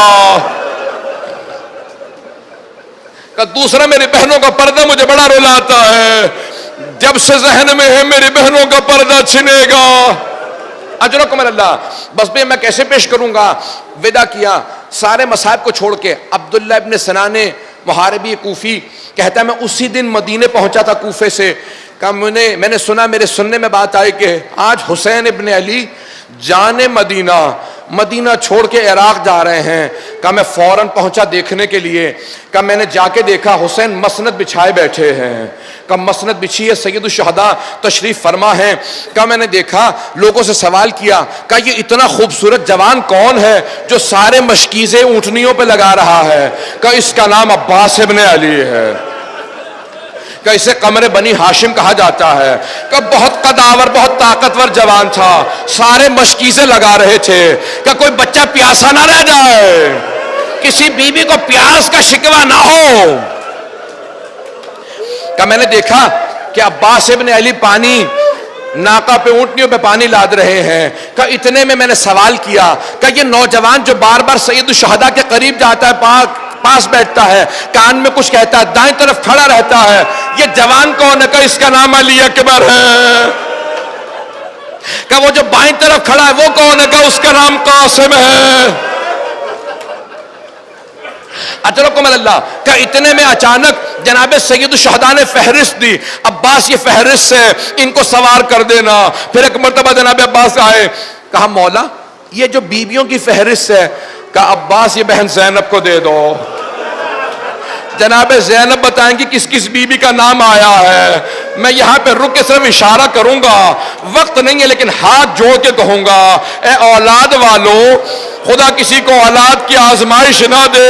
کہ دوسرا میری بہنوں کا پردہ مجھے بڑا رلاتا ہے، جب سے ذہن میں ہے میری بہنوں کا پردہ چھنے گا۔ اجرکم اللہ۔ بس بھی میں کیسے پیش کروں گا؟ ودا کیا سارے مصائب کو چھوڑ کے۔ عبداللہ ابن سنان محاربی کوفی کہتا ہے میں اسی دن مدینے پہنچا تھا کوفے سے، کہ میں نے سنا، میرے سننے میں بات آئی کہ آج حسین ابن علی جان مدینہ چھوڑ کے عراق جا رہے ہیں۔ کہ میں فوراً پہنچا دیکھنے کے لیے، کہ میں نے جا کے دیکھا حسین مسند بچھائے بیٹھے ہیں، کہ مسند بچھی ہے، سید الشہداء تشریف فرما ہے۔ کہ میں نے دیکھا، لوگوں سے سوال کیا کہ یہ اتنا خوبصورت جوان کون ہے جو سارے مشکیزیں اونٹنیوں پہ لگا رہا ہے؟ کہ اس کا نام عباس ابن علی ہے۔ کہ اسے قمر بنی ہاشم کہا جاتا ہے، کہ بہت قداور بہت طاقتور جوان تھا، سارے مشکیزیں لگا رہے تھے کہ کوئی بچہ پیاسا نہ رہ جائے، کسی بیوی کو پیاس کا شکوہ نہ ہو۔ کہ میں نے دیکھا کہ عباس ابن علی پانی ناقہ پہ اونٹنیوں پہ پانی لاد رہے ہیں، کہ اتنے میں نے سوال کیا کہ یہ نوجوان جو بار بار سید الشہداء کے قریب جاتا ہے، پاس بیٹھتا ہے، کان میں کچھ کہتا ہے، دائیں طرف کھڑا رہتا ہے، یہ جوان کون ہے؟ کہ اس کا نام علی اکبر ہے۔ کہ وہ جو بائیں طرف کھڑا ہے وہ کون ہے؟ کہ اس کا نام قاسم ہے۔ اجرکم اللہ۔ کہ اتنے میں اچانک جناب سید الشہداء نے فہرست دی، عباس یہ فہرست ہے، ان کو سوار کر دینا۔ پھر ایک مرتبہ جناب عباس آئے، کہا مولا یہ جو بیویوں کی فہرست ہے، کہا عباس یہ بہن زینب کو دے دو۔ جناب زینب بتائیں گی کس کس بیوی کا نام آیا ہے، میں یہاں پہ رک کے صرف اشارہ کروں گا، وقت نہیں ہے لیکن ہاتھ جوڑ کے کہوں گا، اے اولاد والو خدا کسی کو اولاد کی آزمائش نہ دے۔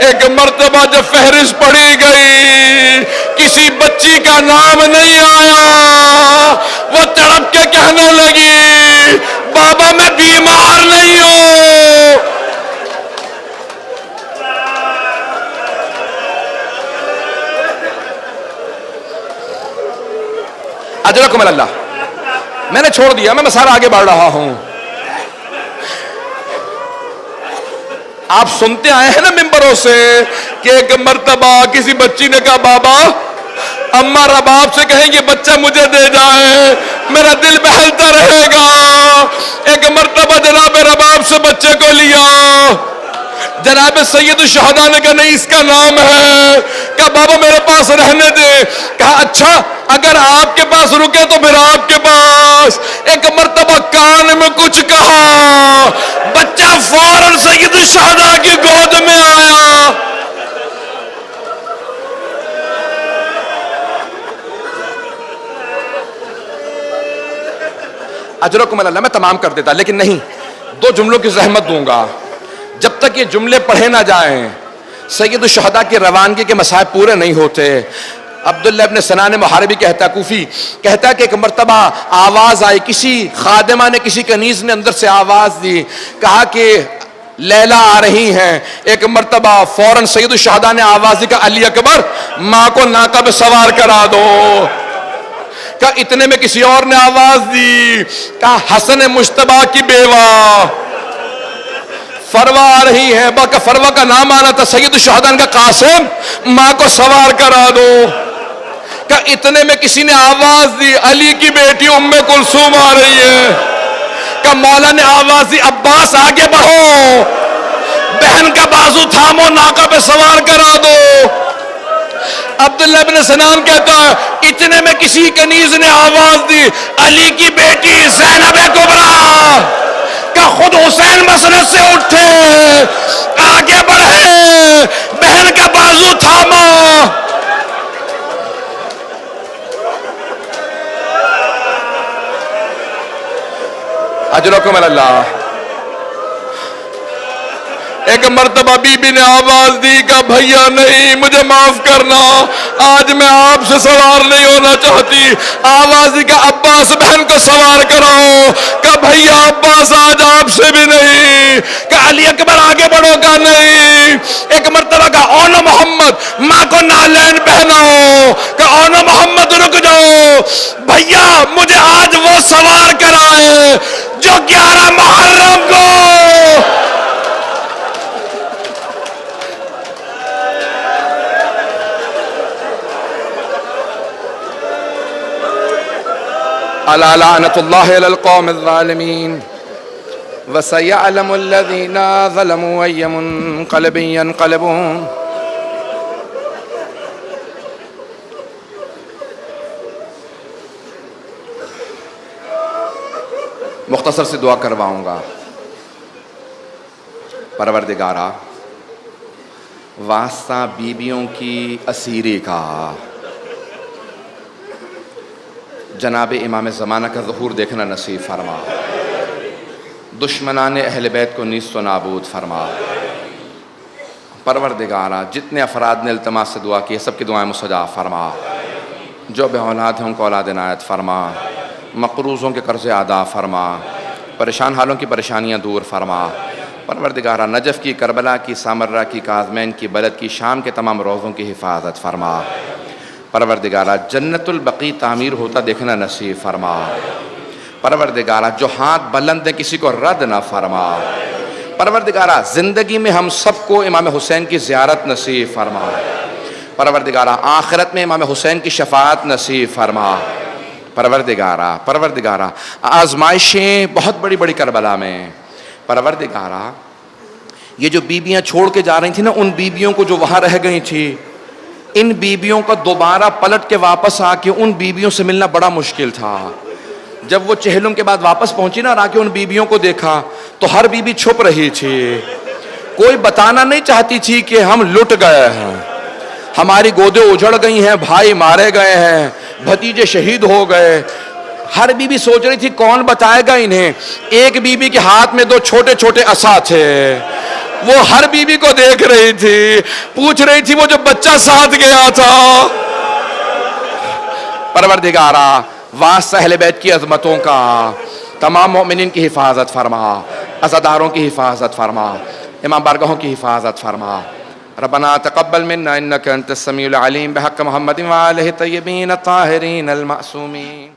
ایک مرتبہ جب فہرست پڑھی گئی کسی بچی کا نام نہیں آیا، وہ تڑپ کے کہنے لگی بابا میں بیمار نہیں ہوں۔ اجرکم اللہ۔ میں نے چھوڑ دیا، میں سارا آگے بڑھ رہا ہوں۔ آپ سنتے آئے ہیں نا ممبروں سے کہ ایک مرتبہ کسی بچی نے کہا بابا اماں رباب سے کہیں گے بچہ مجھے دے جائے، میرا دل بہلتا رہے گا۔ ایک مرتبہ جناب رباب سے بچے کو لیا، جناب سید الشہداء نے کہا نہیں اس کا نام ہے، کہا بابا میرے پاس رہنے دے۔ کہا اچھا اگر آپ کے پاس رکے تو پھر آپ کے پاس۔ ایک مرتبہ کان میں کچھ کہا، بچہ فوراً سید الشہداء کی گود میں آیا۔ اجرکم اللہ۔ میں تمام کر دیتا لیکن نہیں، 2 جملوں کی زحمت دوں گا، جب تک یہ جملے پڑھے نہ جائیں سید الشہداء کی روانگی کے مسائب پورے نہیں ہوتے۔ عبداللہ ابن سنان محاربی کہتا ہے، کوفی کہتا ہے کہ ایک مرتبہ آواز آئی، کسی خادمہ نے کسی کنیز نے اندر سے آواز دی، کہا کہ لیلا آ رہی ہیں۔ ایک مرتبہ فوراً سید الشہداء نے آواز دی کہ علی اکبر ماں کو ناقہ پہ سوار کرا دو۔ کہ اتنے میں کسی اور نے آواز دی، کہا حسن مجتبیٰ کی بیوہ فروا آ رہی ہے، باقی فروا کا نام آنا تھا سید الشہداء کا قاسم ماں کو سوار کرا دو۔ کہ اتنے میں کسی نے آواز دی علی کی بیٹی ام کلثوم آ رہی ہے۔ کہ مولا نے آواز دی عباس آگے بڑھو، بہن کا بازو تھامو ناقہ پہ سوار کرا دو۔ عبداللہ ابن سنان کہتا ہے اتنے میں کسی کنیز نے آواز دی علی کی بیٹی زینب کبریٰ، کہ خود حسین مسند سے اٹھے، آگے بڑھے، بہن کا بازو تھاما۔ اجرکم اللہ۔ ایک مرتبہ بی بی نے آواز دی کہ بھیا نہیں مجھے معاف کرنا، آج میں آپ سے سوار نہیں ہونا چاہتی۔ آواز دی کہ عباس بہن کو سوار کراؤ، کہ بھیا عباس آج آپ سے بھی نہیں۔ کہ علی اکبر آگے بڑھو، کا نہیں۔ ایک مرتبہ کا اونو محمد ماں کو نالین پہناؤ، کہ اونو محمد رک جاؤ، بھیا مجھے آج وہ سوار کرائے جو 11 محرم کو الا لعنت اللہ علی القوم الظالمین وسیعلم الذین ظلموا ای منقلب ینقلبون۔ مختصر سے دعا کرواؤں گا۔ پروردگارا واسطہ بیبیوں کی اسیری کا، جناب امام زمانہ کا ظہور دیکھنا نصیب فرما، دشمنان اہل بیت کو نیست و نابود فرما، پروردگارہ جتنے افراد نے التماس سے دعا کی سب کی دعائیں مستجاب فرما، جو بے اولاد ہیں ان کو اولاد عنایت فرما، مقروضوں کے قرض ادا فرما، پریشان حالوں کی پریشانیاں دور فرما۔ پروردگارہ نجف کی، کربلا کی، سامرہ کی، کاظمین کی، بلد کی، شام کے تمام روضوں کی حفاظت فرما۔ پروردگارہ جنت البقیع تعمیر ہوتا دیکھنا نصیب فرما۔ پروردگارہ جو ہاتھ بلند ہیں کسی کو رد نہ فرما۔ پروردگارہ زندگی میں ہم سب کو امام حسین کی زیارت نصیب فرما۔ پروردگارہ آخرت میں امام حسین کی شفاعت نصیب فرما۔ پروردگارہ آزمائشیں بہت بڑی بڑی کربلا میں، پروردگارہ یہ جو بیویاں چھوڑ کے جا رہی تھیں نا، ان بیویوں کو جو وہاں رہ گئی تھی، ان بیویوں کا دوبارہ پلٹ کے واپس آ کے ان بیویوں سے ملنا بڑا مشکل تھا۔ جب وہ چہلم کے بعد واپس پہنچی نا اور آ کے ان بیویوں کو دیکھا تو ہر بیوی چھپ رہی تھی، کوئی بتانا نہیں چاہتی تھی کہ ہم لٹ گئے ہیں، ہماری گودیں اجڑ گئی ہیں، بھائی مارے گئے ہیں، بھتیجے شہید ہو گئے۔ ہر بیوی سوچ رہی تھی کون بتائے گا انہیں۔ ایک بیوی کے ہاتھ میں 2 چھوٹے چھوٹے عصا تھے، وہ ہر بیوی کو دیکھ رہی تھی، پوچھ رہی تھی وہ جو بچہ ساتھ گیا تھا۔ پروردگارہ واسطہ اہل بیت کی عظمتوں کا تمام مومنین کی حفاظت فرما، عزاداروں کی حفاظت فرما، امام بارگاہوں کی حفاظت فرما۔ ربنا تقبل منا انك انت السميع العليم بحق محمد وآله الطيبين الطاهرين المعصومين۔